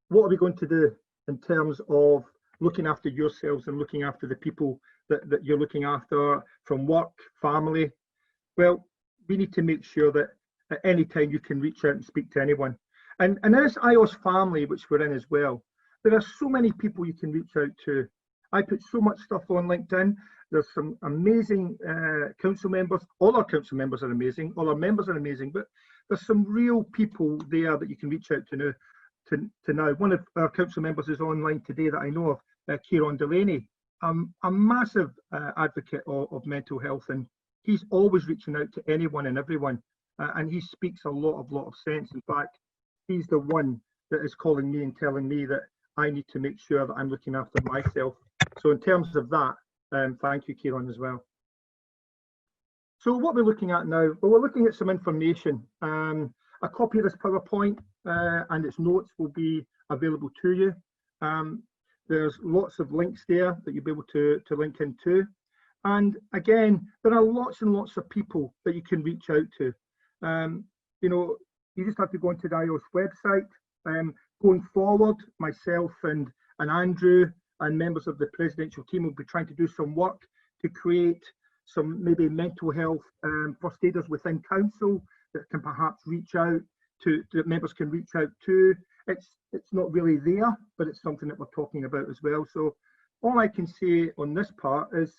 what are we going to do in terms of looking after yourselves and looking after the people that you're looking after from work, family? Well, we need to make sure that at any time you can reach out and speak to anyone. And in this IOSH family, which we're in as well, there are so many people you can reach out to. I put so much stuff on LinkedIn. There's some amazing council members. All our council members are amazing. All our members are amazing. But there's some real people there that you can reach out to now. One of our council members is online today that I know of, Kieran Delaney. A massive advocate of mental health, and he's always reaching out to anyone and everyone. And he speaks a lot of sense. In fact, he's the one that is calling me and telling me that I need to make sure that I'm looking after myself. So in terms of that, thank you, Kieran, as well. So what we're looking at now, well, we're looking at some information. A copy of this PowerPoint and its notes will be available to you. There's lots of links there that you'll be able to link into. And again, there are lots and lots of people that you can reach out to. You know, you just have to go onto the IOSH website. Going forward, myself and Andrew and members of the presidential team will be trying to do some work to create some maybe mental health first aiders within council that can perhaps reach out to, that members can reach out to. It's not really there, but it's something that we're talking about as well. So all I can say on this part is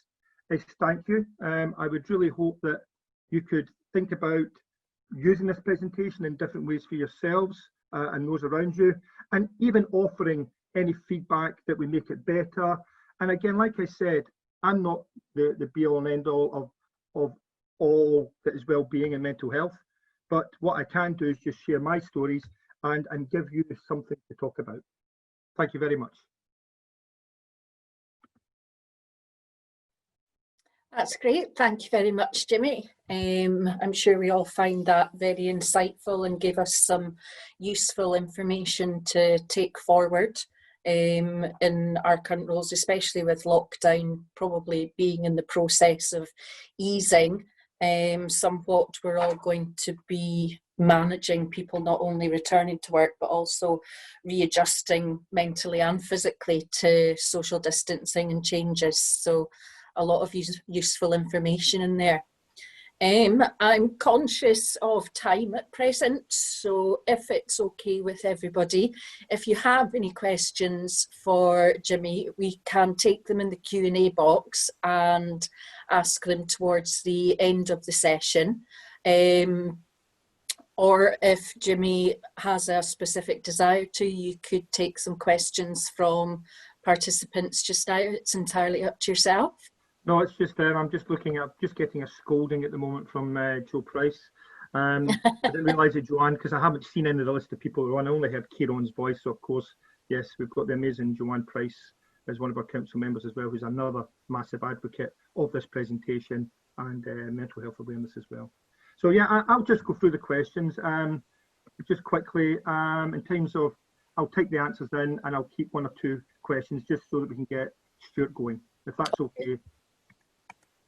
thank you. I would really hope that you could think about using this presentation in different ways for yourselves and those around you, and even offering any feedback that we make it better. And again, like I said, I'm not the be all and end all of all that is well-being and mental health, but what I can do is just share my stories and give you something to talk about. Thank you very much. That's great. Thank you very much, Jimmy. I'm sure we all find that very insightful and gave us some useful information to take forward in our current roles, especially with lockdown probably being in the process of easing somewhat. We're all going to be managing people not only returning to work but also readjusting mentally and physically to social distancing and changes. So a lot of useful information in there. I'm conscious of time at present, so if it's okay with everybody, if you have any questions for Jimmy, we can take them in the Q&A box and ask them towards the end of the session. Or if Jimmy has a specific desire to, you could take some questions from participants just now. It's entirely up to yourself. No, it's just I'm just getting a scolding at the moment from Joe Price. I didn't realise it, Joanne, because I haven't seen any of the list of people who on. I only heard Kieran's voice, so of course, yes, we've got the amazing Joanne Price as one of our council members as well, who's another massive advocate of this presentation and mental health awareness as well. So yeah, I'll just go through the questions just quickly in terms of, I'll take the answers in and I'll keep one or two questions just so that we can get Stewart going, if that's okay.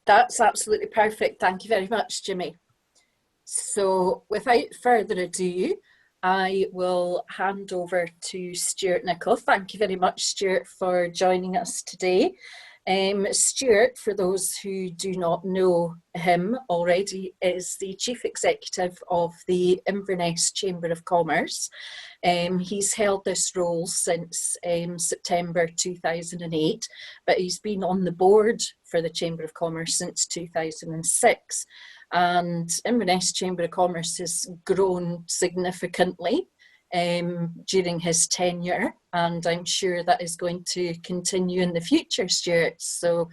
That's absolutely perfect. Thank you very much, Jimmy. So without further ado, I will hand over to Stewart Nicol. Thank you very much, Stewart, for joining us today. Stewart, for those who do not know him already, is the Chief Executive of the Inverness Chamber of Commerce. He's held this role since September 2008, but he's been on the board for the Chamber of Commerce since 2006. And Inverness Chamber of Commerce has grown significantly during his tenure, and I'm sure that is going to continue in the future, Stewart. So,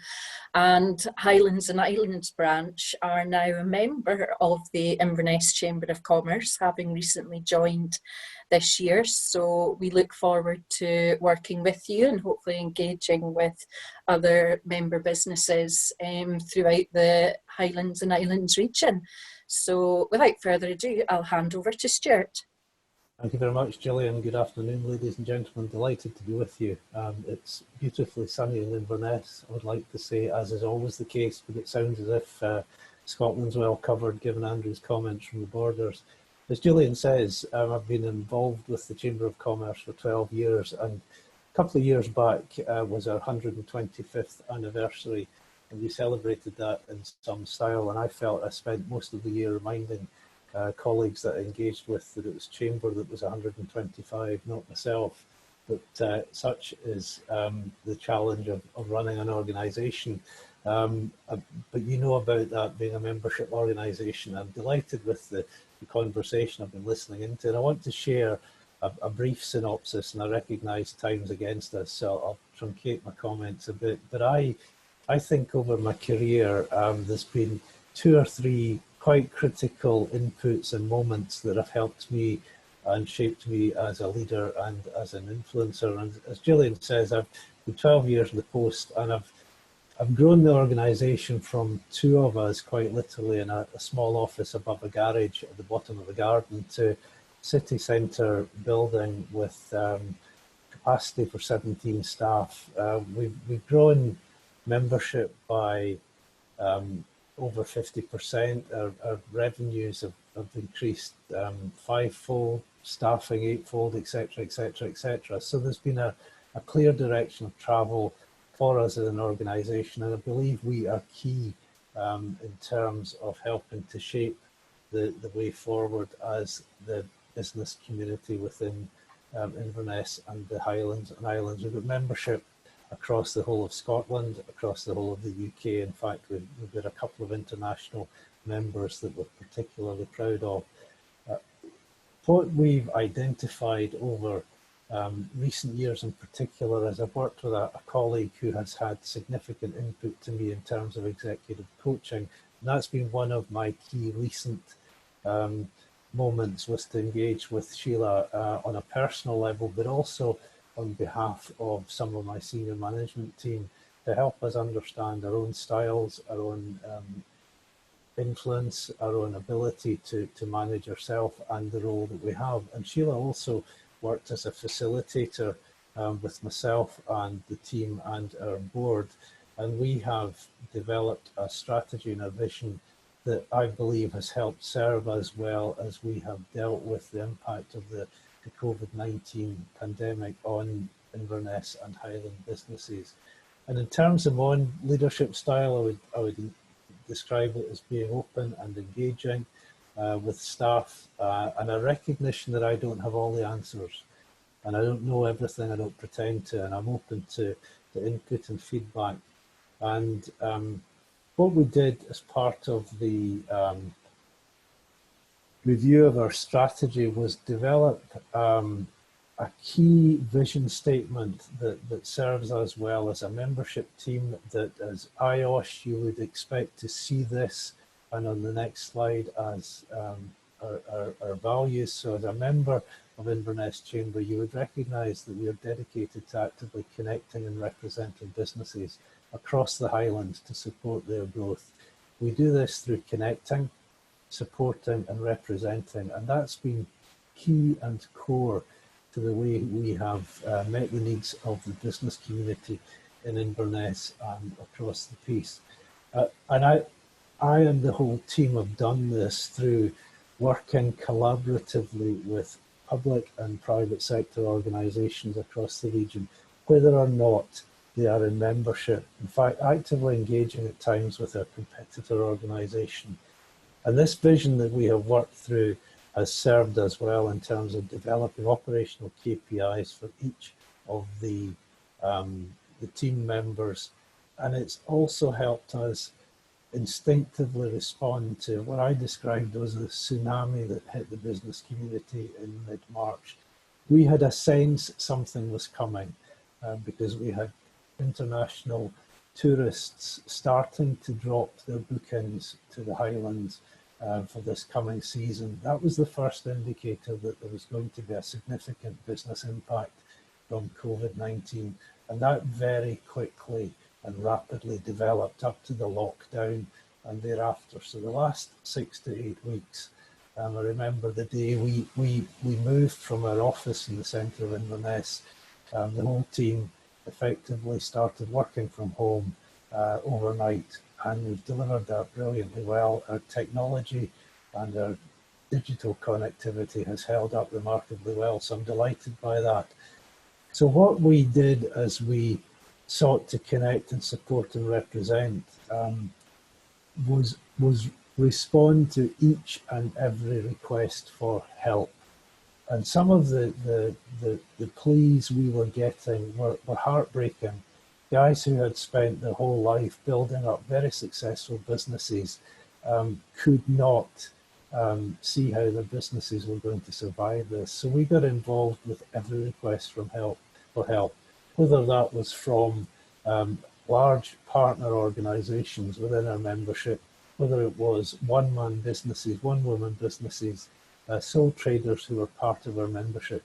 and Highlands and Islands branch are now a member of the Inverness Chamber of Commerce, having recently joined this year. So we look forward to working with you and hopefully engaging with other member businesses throughout the Highlands and Islands region. So without further ado, I'll hand over to Stewart. Thank you very much, Gillian. Good afternoon, ladies and gentlemen. Delighted to be with you. It's beautifully sunny in Inverness, I would like to say, as is always the case, but it sounds as if Scotland's well covered, given Andrew's comments from the borders. As Gillian says, I've been involved with the Chamber of Commerce for 12 years, and a couple of years back was our 125th anniversary, and we celebrated that in some style, and I felt I spent most of the year reminding colleagues that I engaged with that it was Chamber that was 125, not myself. But such is the challenge of running an organisation. But you know about that being a membership organisation. I'm delighted with the conversation I've been listening into, and I want to share a brief synopsis, and I recognise time's against us, so I'll truncate my comments a bit. But I think over my career, there's been 2 or 3 quite critical inputs and moments that have helped me and shaped me as a leader and as an influencer. And as Gillian says, I've been 12 years in the post, and I've grown the organisation from 2 of us, quite literally, in a small office above a garage at the bottom of the garden to city centre building with capacity for 17 staff. We've grown membership by over 50%. Our revenues have increased 5-fold, staffing 8-fold, etc., etc., etc. So there's been a clear direction of travel for us as an organisation, and I believe we are key in terms of helping to shape the way forward as the business community within Inverness and the Highlands and Islands. We've got membership across the whole of Scotland, across the whole of the UK. In fact, we've got a couple of international members that we're particularly proud of. What we've identified over recent years in particular, as I've worked with a colleague who has had significant input to me in terms of executive coaching, and that's been one of my key recent moments, was to engage with Sheila on a personal level, but also on behalf of some of my senior management team to help us understand our own styles, our own influence, our own ability to manage ourselves and the role that we have. And Sheila also worked as a facilitator with myself and the team and our board. And we have developed a strategy and a vision that I believe has helped serve us well as we have dealt with the impact of the COVID-19 pandemic on Inverness and Highland businesses. And in terms of my own leadership style, I would describe it as being open and engaging with staff, and a recognition that I don't have all the answers, and I don't know everything, I don't pretend to, and I'm open to input and feedback. And what we did as part of the review of our strategy was develop a key vision statement that serves us well as a membership team, that as IOSH you would expect to see this, and on the next slide as our values. So as a member of Inverness Chamber, you would recognise that we are dedicated to actively connecting and representing businesses across the Highlands to support their growth. We do this through connecting, supporting and representing, and that's been key and core to the way we have met the needs of the business community in Inverness and across the piece. And I and the whole team have done this through working collaboratively with public and private sector organisations across the region, whether or not they are in membership. In fact, actively engaging at times with our competitor organisation. And this vision that we have worked through has served us well in terms of developing operational KPIs for each of the team members. And it's also helped us instinctively respond to what I described as a tsunami that hit the business community in mid-March. We had a sense something was coming because we had international tourists starting to drop their bookings to the Highlands for this coming season. That was the first indicator that there was going to be a significant business impact from COVID-19, and that very quickly and rapidly developed up to the lockdown and thereafter. So the last 6 to 8 weeks, I remember the day we moved from our office in the centre of Inverness. The whole team effectively started working from home overnight, and we've delivered that brilliantly well. Our technology and our digital connectivity has held up remarkably well, so I'm delighted by that. So what we did as we sought to connect and support and represent was respond to each and every request for help. And some of the pleas we were getting were heartbreaking. Guys who had spent their whole life building up very successful businesses could not see how their businesses were going to survive this. So we got involved with every request for help, whether that was from large partner organisations within our membership, whether it was one-man businesses, one-woman businesses, sole traders who were part of our membership,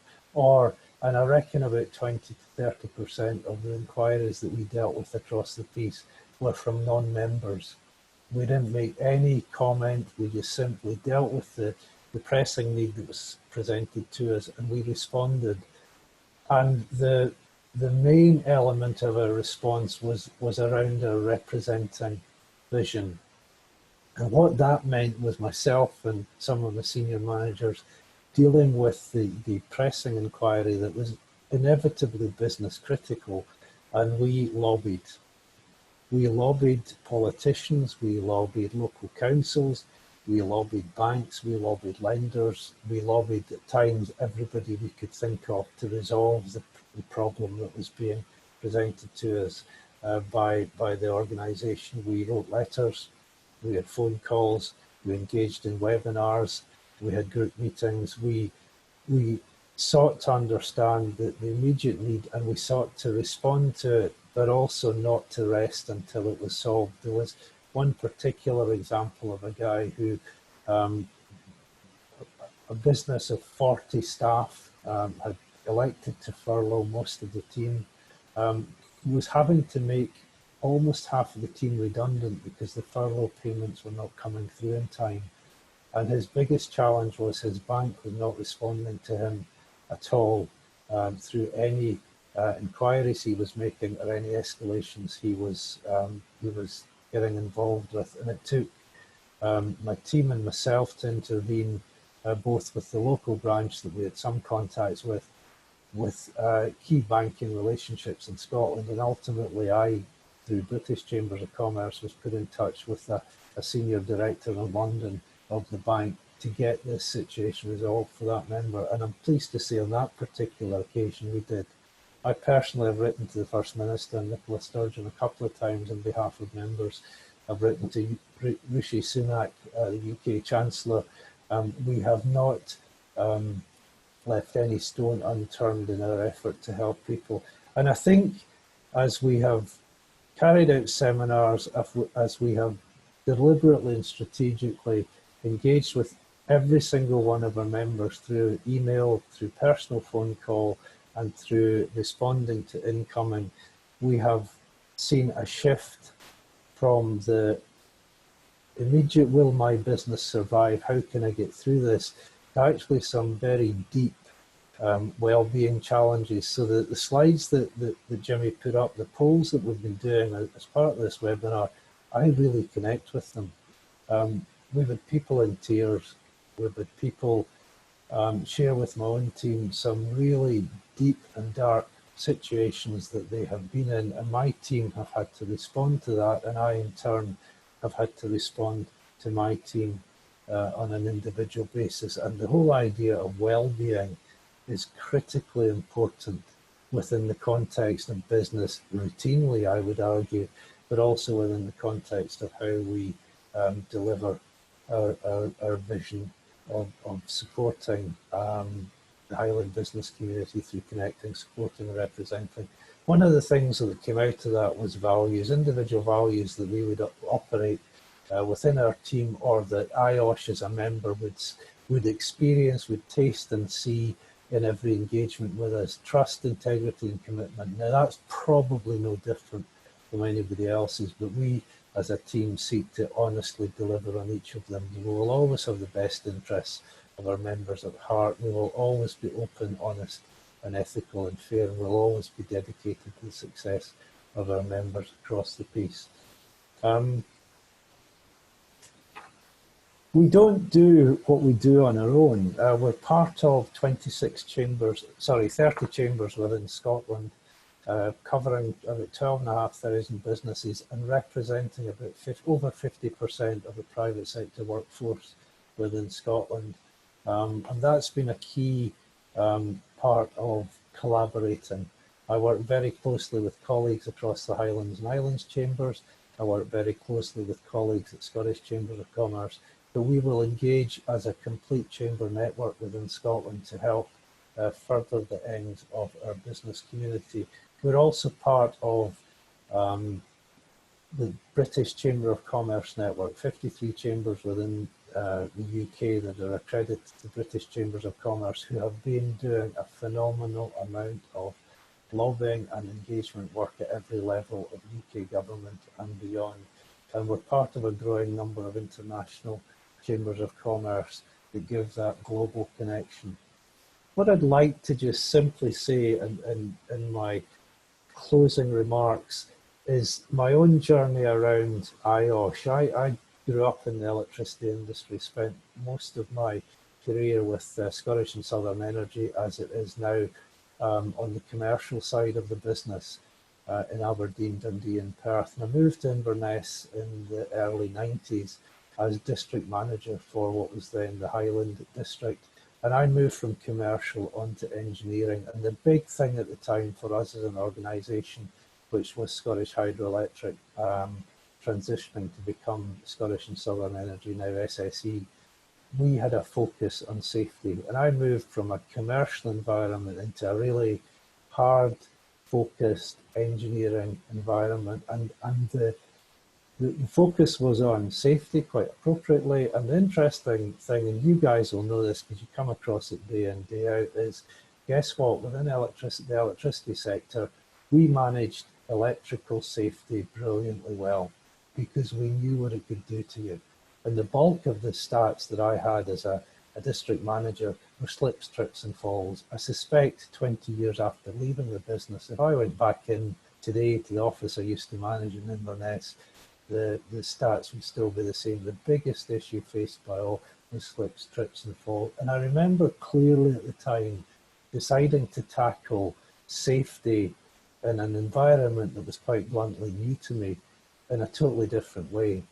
and I reckon about 20 to 30% of the inquiries that we dealt with across the piece were from non-members. We didn't make any comment, we just simply dealt with the pressing need that was presented to us, and we responded. And the main element of our response was around our representing vision. And what that meant was myself and some of the senior managers dealing with the pressing inquiry that was inevitably business critical, and we lobbied. We lobbied politicians, we lobbied local councils, we lobbied banks, we lobbied lenders, we lobbied at times everybody we could think of to resolve the problem that was being presented to us by the organisation. We wrote letters, we had phone calls, we engaged in webinars, we had group meetings, we sought to understand the immediate need, and we sought to respond to it, but also not to rest until it was solved. There was one particular example of a guy who, a business of 40 staff, had elected to furlough most of the team, was having to make almost half of the team redundant because the furlough payments were not coming through in time. And his biggest challenge was his bank was not responding to him at all through any inquiries he was making or any escalations he was getting involved with. And it took my team and myself to intervene both with the local branch that we had some contacts with key banking relationships in Scotland, and ultimately I through British Chambers of Commerce, was put in touch with a senior director in London of the bank to get this situation resolved for that member. And I'm pleased to say on that particular occasion we did. I personally have written to the First Minister, Nicol, a couple of times on behalf of members. I've written to Rishi Sunak, the UK Chancellor. We have not left any stone unturned in our effort to help people. And I think as we have carried out seminars, as we have deliberately and strategically engaged with every single one of our members through email, through personal phone call, and through responding to incoming, we have seen a shift from the immediate, will my business survive, how can I get through this, to actually some very deep well-being challenges. So the slides that Jimmy put up, the polls that we've been doing as part of this webinar, I really connect with them. We've had people in tears, we've had people share with my own team some really deep and dark situations that they have been in, and my team have had to respond to that, and I in turn have had to respond to my team on an individual basis. And the whole idea of well-being is critically important within the context of business routinely, I would argue, but also within the context of how we deliver our vision of supporting the Highland business community through connecting, supporting and representing. One of the things that came out of that was values, individual values that we would operate within our team, or that IOSH as a member would experience, would taste and see in every engagement with us: trust, integrity and commitment. Now that's probably no different from anybody else's, but we as a team seek to honestly deliver on each of them. We will always have the best interests of our members at heart. We will always be open, honest and ethical and fair, and we'll always be dedicated to the success of our members across the piece. We don't do what we do on our own. We're part of 30 chambers within Scotland, covering about 12,500 businesses and representing about over 50% of the private sector workforce within Scotland. And that's been a key part of collaborating. I work very closely with colleagues across the Highlands and Islands chambers. I work very closely with colleagues at Scottish Chambers of Commerce. So we will engage as a complete chamber network within Scotland to help further the ends of our business community. We're also part of the British Chamber of Commerce network, 53 chambers within the UK that are accredited to British Chambers of Commerce, who have been doing a phenomenal amount of lobbying and engagement work at every level of UK government and beyond. And we're part of a growing number of international chambers of commerce that give that global connection. What I'd like to just simply say in my closing remarks is my own journey around IOSH. I grew up in the electricity industry, spent most of my career with Scottish and Southern Energy, as it is now, on the commercial side of the business in Aberdeen, Dundee and Perth. And I moved to Inverness in the early 90s as district manager for what was then the Highland district. And I moved from commercial onto engineering. And the big thing at the time for us as an organisation, which was Scottish Hydroelectric, transitioning to become Scottish and Southern Energy, now SSE, we had a focus on safety. And I moved from a commercial environment into a really hard, focused engineering environment. And the focus was on safety quite appropriately. And the interesting thing, and you guys will know this because you come across it day in, day out, is guess what? Within the electricity sector, we managed electrical safety brilliantly well because we knew what it could do to you. And the bulk of the stats that I had as a district manager were slips, trips and falls. I suspect 20 years after leaving the business, if I went back in today to the office I used to manage in Inverness, the stats would still be the same. The biggest issue faced by all was slips, trips and falls. And I remember clearly at the time deciding to tackle safety in an environment that was quite bluntly new to me in a totally different way.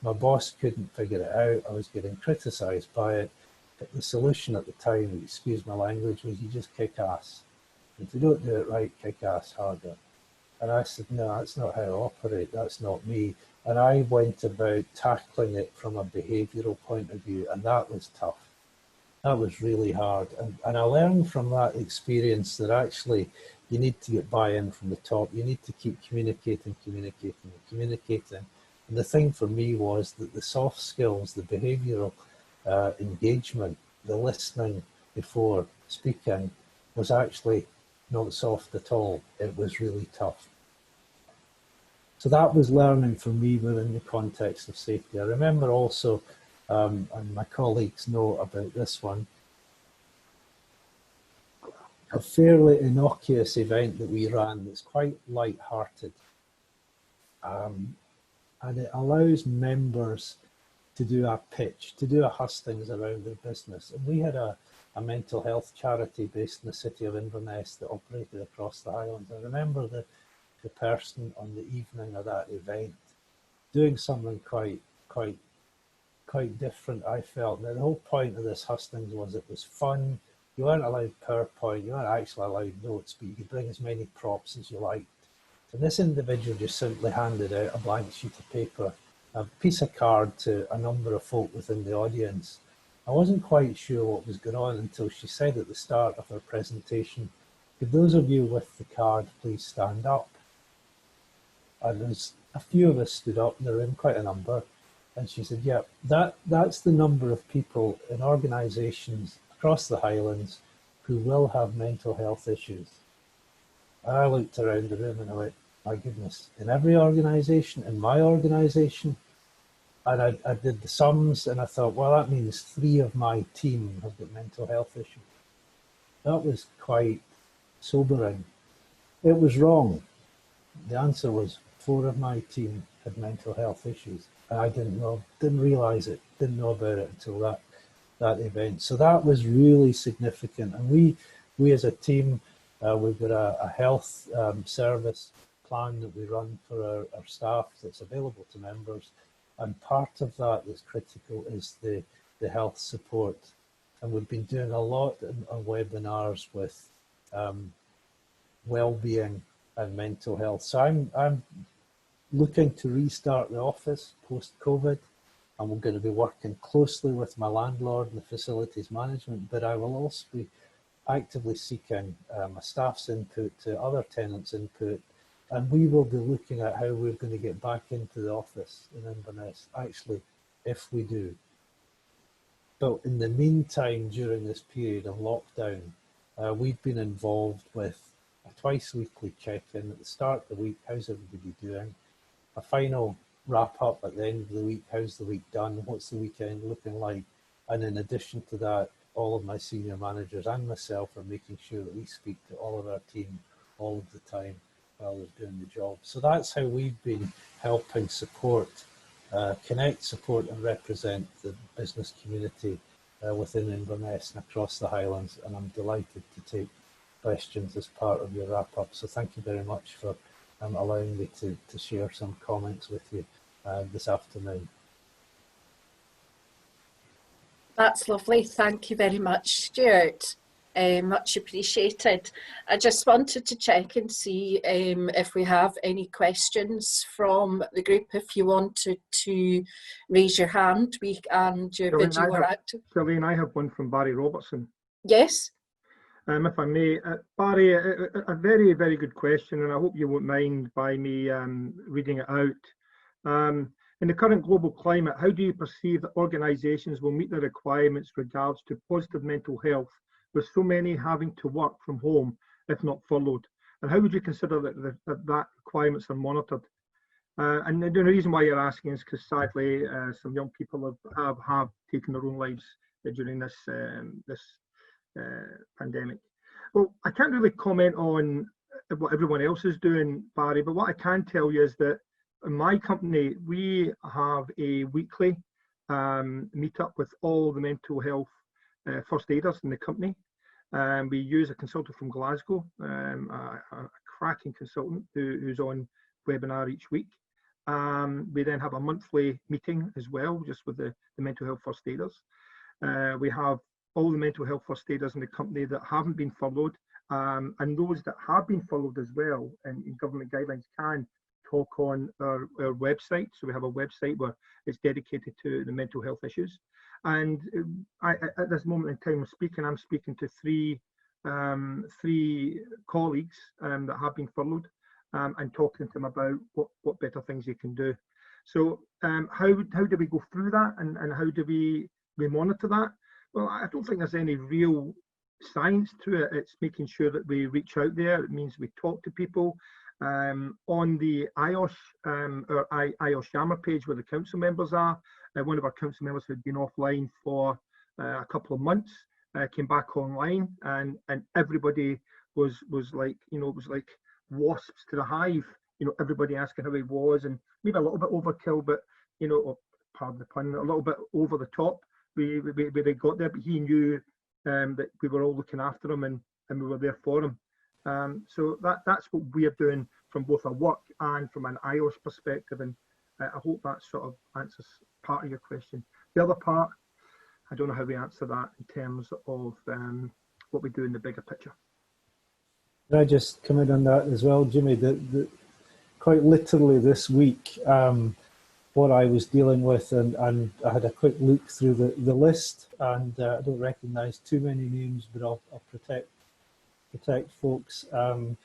My boss couldn't figure it out. I was getting criticised by it. But the solution at the time, excuse my language, was you just kick ass. If you don't do it right, kick ass harder. And I said, no, that's not how I operate. That's not me. And I went about tackling it from a behavioural point of view, and that was tough. That was really hard. And I learned from that experience that actually you need to get buy-in from the top. You need to keep communicating. And the thing for me was that the soft skills, the behavioural engagement, the listening before speaking was actually not soft at all. It was really tough. So that was learning for me within the context of safety. I remember also, and my colleagues know about this one, a fairly innocuous event that we ran that's quite light-hearted. And it allows members to do a pitch, to do a hustings around their business. And we had a mental health charity based in the city of Inverness that operated across the Highlands. I remember the person on the evening of that event doing something quite different, I felt. Now, the whole point of this hustings was it was fun. You weren't allowed PowerPoint, you weren't actually allowed notes, but you could bring as many props as you liked. And this individual just simply handed out a blank sheet of paper, a piece of card to a number of folk within the audience. I wasn't quite sure what was going on until she said at the start of her presentation, could those of you with the card please stand up? And there's a few of us stood up in the room, quite a number. And she said, yeah, that's the number of people in organisations across the Highlands who will have mental health issues. And I looked around the room and I went, my goodness, in every organisation, in my organisation, and I did the sums and I thought, well, that means 3 of my team have got mental health issues. That was quite sobering. It was wrong. The answer was 4 of my team had mental health issues. And I didn't realise it, didn't know about it until that event. So that was really significant. And we as a team, we've got a health service plan that we run for our staff that's available to members. And part of that that's critical is the health support. And we've been doing a lot on webinars with well-being and mental health. So I'm looking to restart the office post-COVID, and we're going to be working closely with my landlord and the facilities management, but I will also be actively seeking my staff's input, to other tenants' input, and we will be looking at how we're going to get back into the office in Inverness, actually, if we do. But in the meantime, during this period of lockdown, we've been involved with a twice-weekly check-in at the start of the week. How's everybody doing? A final wrap-up at the end of the week. How's the week done? What's the weekend looking like? And in addition to that, all of my senior managers and myself are making sure that we speak to all of our team all of the time while they're doing the job. So that's how we've been helping support, connect, support and represent the business community within Inverness and across the Highlands. And I'm delighted to take questions as part of your wrap-up. So thank you very much for allowing me to share some comments with you this afternoon. That's lovely. Thank you very much, Stewart. Much appreciated. I just wanted to check and see if we have any questions from the group. If you wanted to raise your hand, and your video are active. Gillian, I have one from Barry Robertson. Yes. If I may, Barry, a very, very good question, and I hope you won't mind by me reading it out. In the current global climate, how do you perceive that organisations will meet the requirements regards to positive mental health, with so many having to work from home, if not furloughed? And how would you consider that requirements are monitored? And the reason why you're asking is because sadly, some young people have taken their own lives during this pandemic. Well, I can't really comment on what everyone else is doing, Barry, but what I can tell you is that in my company, we have a weekly meet-up with all the mental health first aiders in the company. We use a consultant from Glasgow, a cracking consultant who's on webinar each week. We then have a monthly meeting as well, just with the mental health first aiders. We have all the mental health first aiders in the company that haven't been furloughed, and those that have been furloughed as well, and in government guidelines, can talk on our website. So we have a website where it's dedicated to the mental health issues. And at this moment in time I'm speaking to three colleagues that have been furloughed, and talking to them about what better things they can do. So how do we go through that, and how do we monitor that? Well, I don't think there's any real science to it. It's making sure that we reach out there. It means we talk to people. On the IOSH or IOSH Sharman page where the council members are, one of our council members who had been offline for a couple of months came back online, and everybody was like, you know, it was like wasps to the hive. You know, everybody asking how he was, and maybe a little bit overkill, but you know, or, pardon the pun, a little bit over the top. We got there, but he knew that we were all looking after him, and we were there for him. So that's what we are doing from both our work and from an IOSH perspective, and I hope that sort of answers part of your question. The other part, I don't know how we answer that in terms of what we do in the bigger picture. Can I just come in on that as well, Jimmy? Quite literally this week, what I was dealing with, and I had a quick look through the list, and I don't recognise too many names, but I'll protect folks. A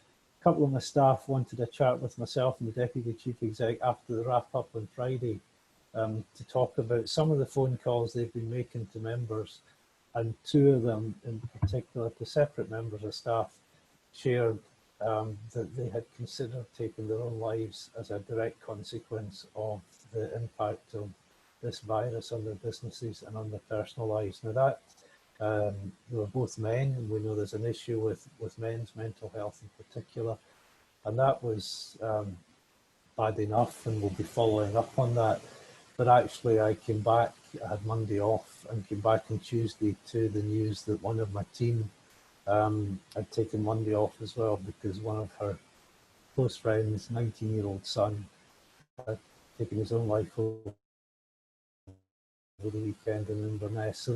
couple of my staff wanted a chat with myself and the Deputy Chief Exec after the wrap up on Friday to talk about some of the phone calls they've been making to members, and two of them in particular, to separate members of staff, shared that they had considered taking their own lives as a direct consequence of the impact of this virus on their businesses and on their personal lives. Now that they were both men, and we know there's an issue with men's mental health in particular, and that was bad enough, and we'll be following up on that. But actually I came back, I had Monday off, and came back on Tuesday to the news that one of my team had taken Monday off as well, because one of her close friends' 19-year-old son had taken his own life over the weekend in Inverness. So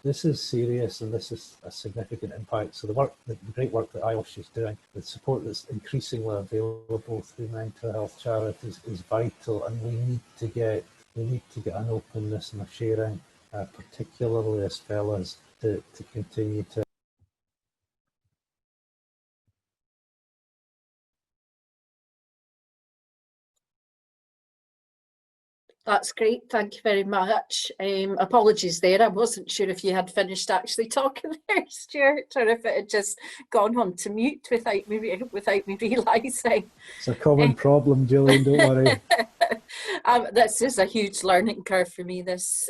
this is serious, and this is a significant impact. So the great work that IOSH is doing, the support that's increasingly available through mental health charities is vital, and we need to get an openness and a sharing, particularly as fellas, to continue to. That's great, thank you very much. Apologies there, I wasn't sure if you had finished actually talking there, Stewart, or if it had just gone on to mute without me realising. It's a common problem, Gillian, don't worry. This is a huge learning curve for me, this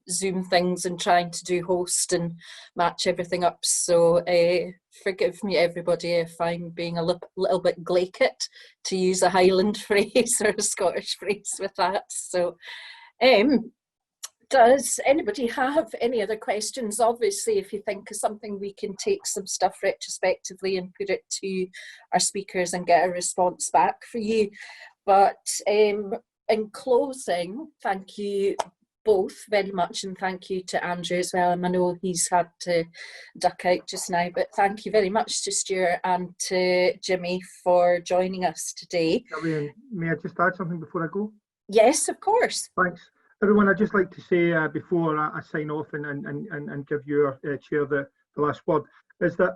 Zoom things and trying to do host and match everything up. So forgive me, everybody, if I'm being a little bit glaikit, to use a Highland phrase or a Scottish phrase with that. So does anybody have any other questions? Obviously, if you think of something, we can take some stuff retrospectively and put it to our speakers and get a response back for you. But in closing, thank you both very much, and thank you to Andrew as well. And I know he's had to duck out just now, but thank you very much to Stewart and to Jimmy for joining us today. Gillian, may I just add something before I go? Yes, of course. Thanks. Everyone, I'd just like to say before I sign off and give your chair the last word, is that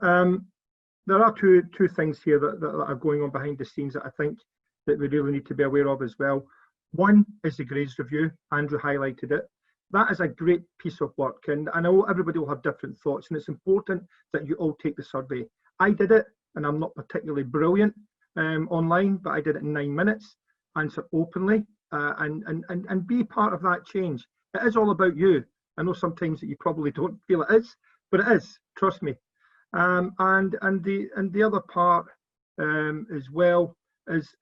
there are two things here that are going on behind the scenes that I think that we really need to be aware of as well. One is the grades review. Andrew highlighted it. That is a great piece of work, and I know everybody will have different thoughts, and it's important that you all take the survey. I did it, and I'm not particularly brilliant online, but I did it in 9 minutes, answer openly, and be part of that change. It is all about you. I know sometimes that you probably don't feel it is, but it is, trust me. And the other part as well is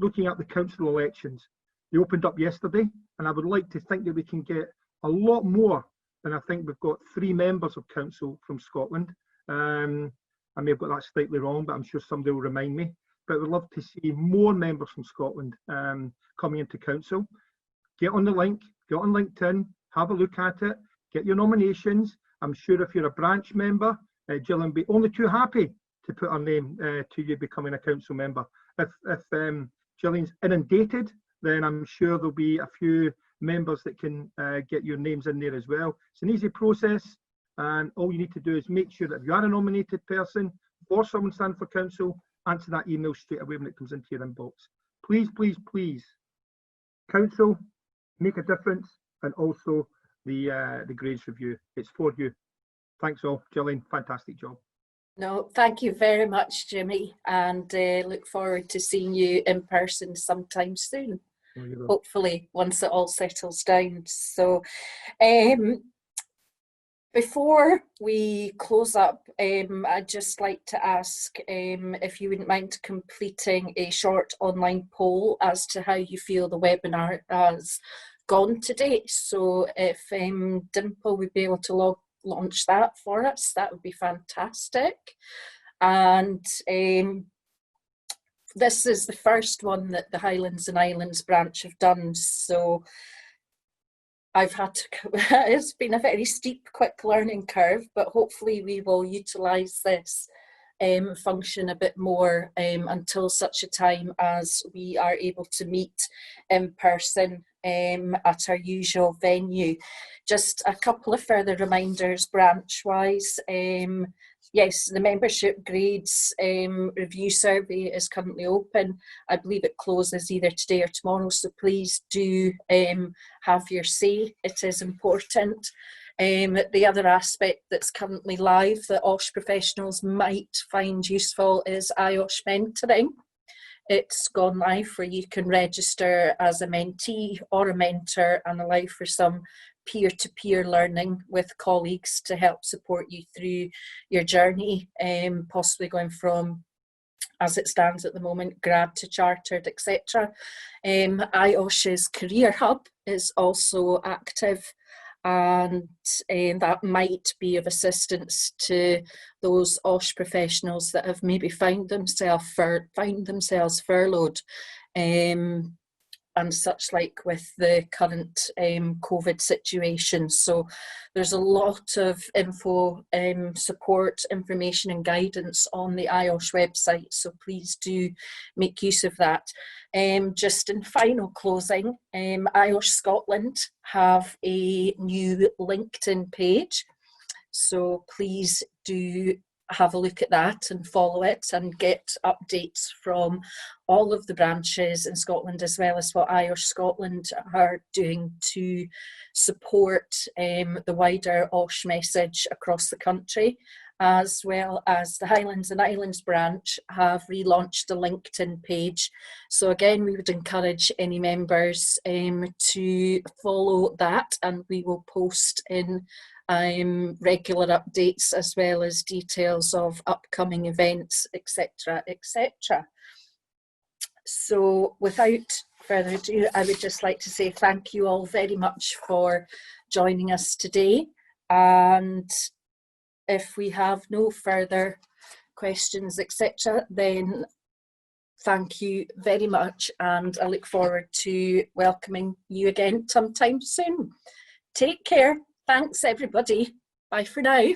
looking at the council elections. They opened up yesterday, and I would like to think that we can get a lot more. And I think we've got 3 members of council from Scotland. I may have got that slightly wrong, but I'm sure somebody will remind me. But we'd love to see more members from Scotland coming into council. Get on the link, get on LinkedIn, have a look at it, get your nominations. I'm sure if you're a branch member, Gillian will be only too happy to put her name to you becoming a council member. If Gillian's inundated, then I'm sure there'll be a few members that can get your names in there as well. It's an easy process, and all you need to do is make sure that if you are a nominated person or someone standing for council, answer that email straight away when it comes into your inbox. Please, please, please, council, make a difference, and also the grades review. It's for you. Thanks all. Gillian, fantastic job. No, thank you very much, Jimmy, and look forward to seeing you in person sometime soon. Hopefully, once it all settles down. So, before we close up, I'd just like to ask if you wouldn't mind completing a short online poll as to how you feel the webinar has gone today. So, if Dimple would be able to launch that for us, that would be fantastic. And this is the first one that the Highlands and Islands branch have done, so I've had to, it's been a very steep, quick learning curve, but hopefully we will utilise this function a bit more until such a time as we are able to meet in person at our usual venue. Just a couple of further reminders branch-wise. Yes, the membership grades review survey is currently open. I believe it closes either today or tomorrow, so please do have your say. It is important. The other aspect that's currently live that IOSH professionals might find useful is IOSH mentoring. It's gone live where you can register as a mentee or a mentor and allow for some peer-to-peer learning with colleagues to help support you through your journey, possibly going from, as it stands at the moment, grad to chartered, etc. IOSH's Career Hub is also active, and that might be of assistance to those IOSH professionals that have maybe found themselves furloughed and such like with the current COVID situation. So there's a lot of info, support, information and guidance on the IOSH website, so please do make use of that. Just in final closing, IOSH Scotland have a new LinkedIn page, so please do have a look at that and follow it and get updates from all of the branches in Scotland, as well as what IOSH Scotland are doing to support the wider IOSH message across the country, as well as the Highlands and Islands branch have relaunched a LinkedIn page. So again, we would encourage any members to follow that, and we will post in regular updates as well as details of upcoming events, etc., etc. So without further ado, I would just like to say thank you all very much for joining us today, and if we have no further questions, etc., then thank you very much, and I look forward to welcoming you again sometime soon. Take care. Thanks, everybody. Bye for now.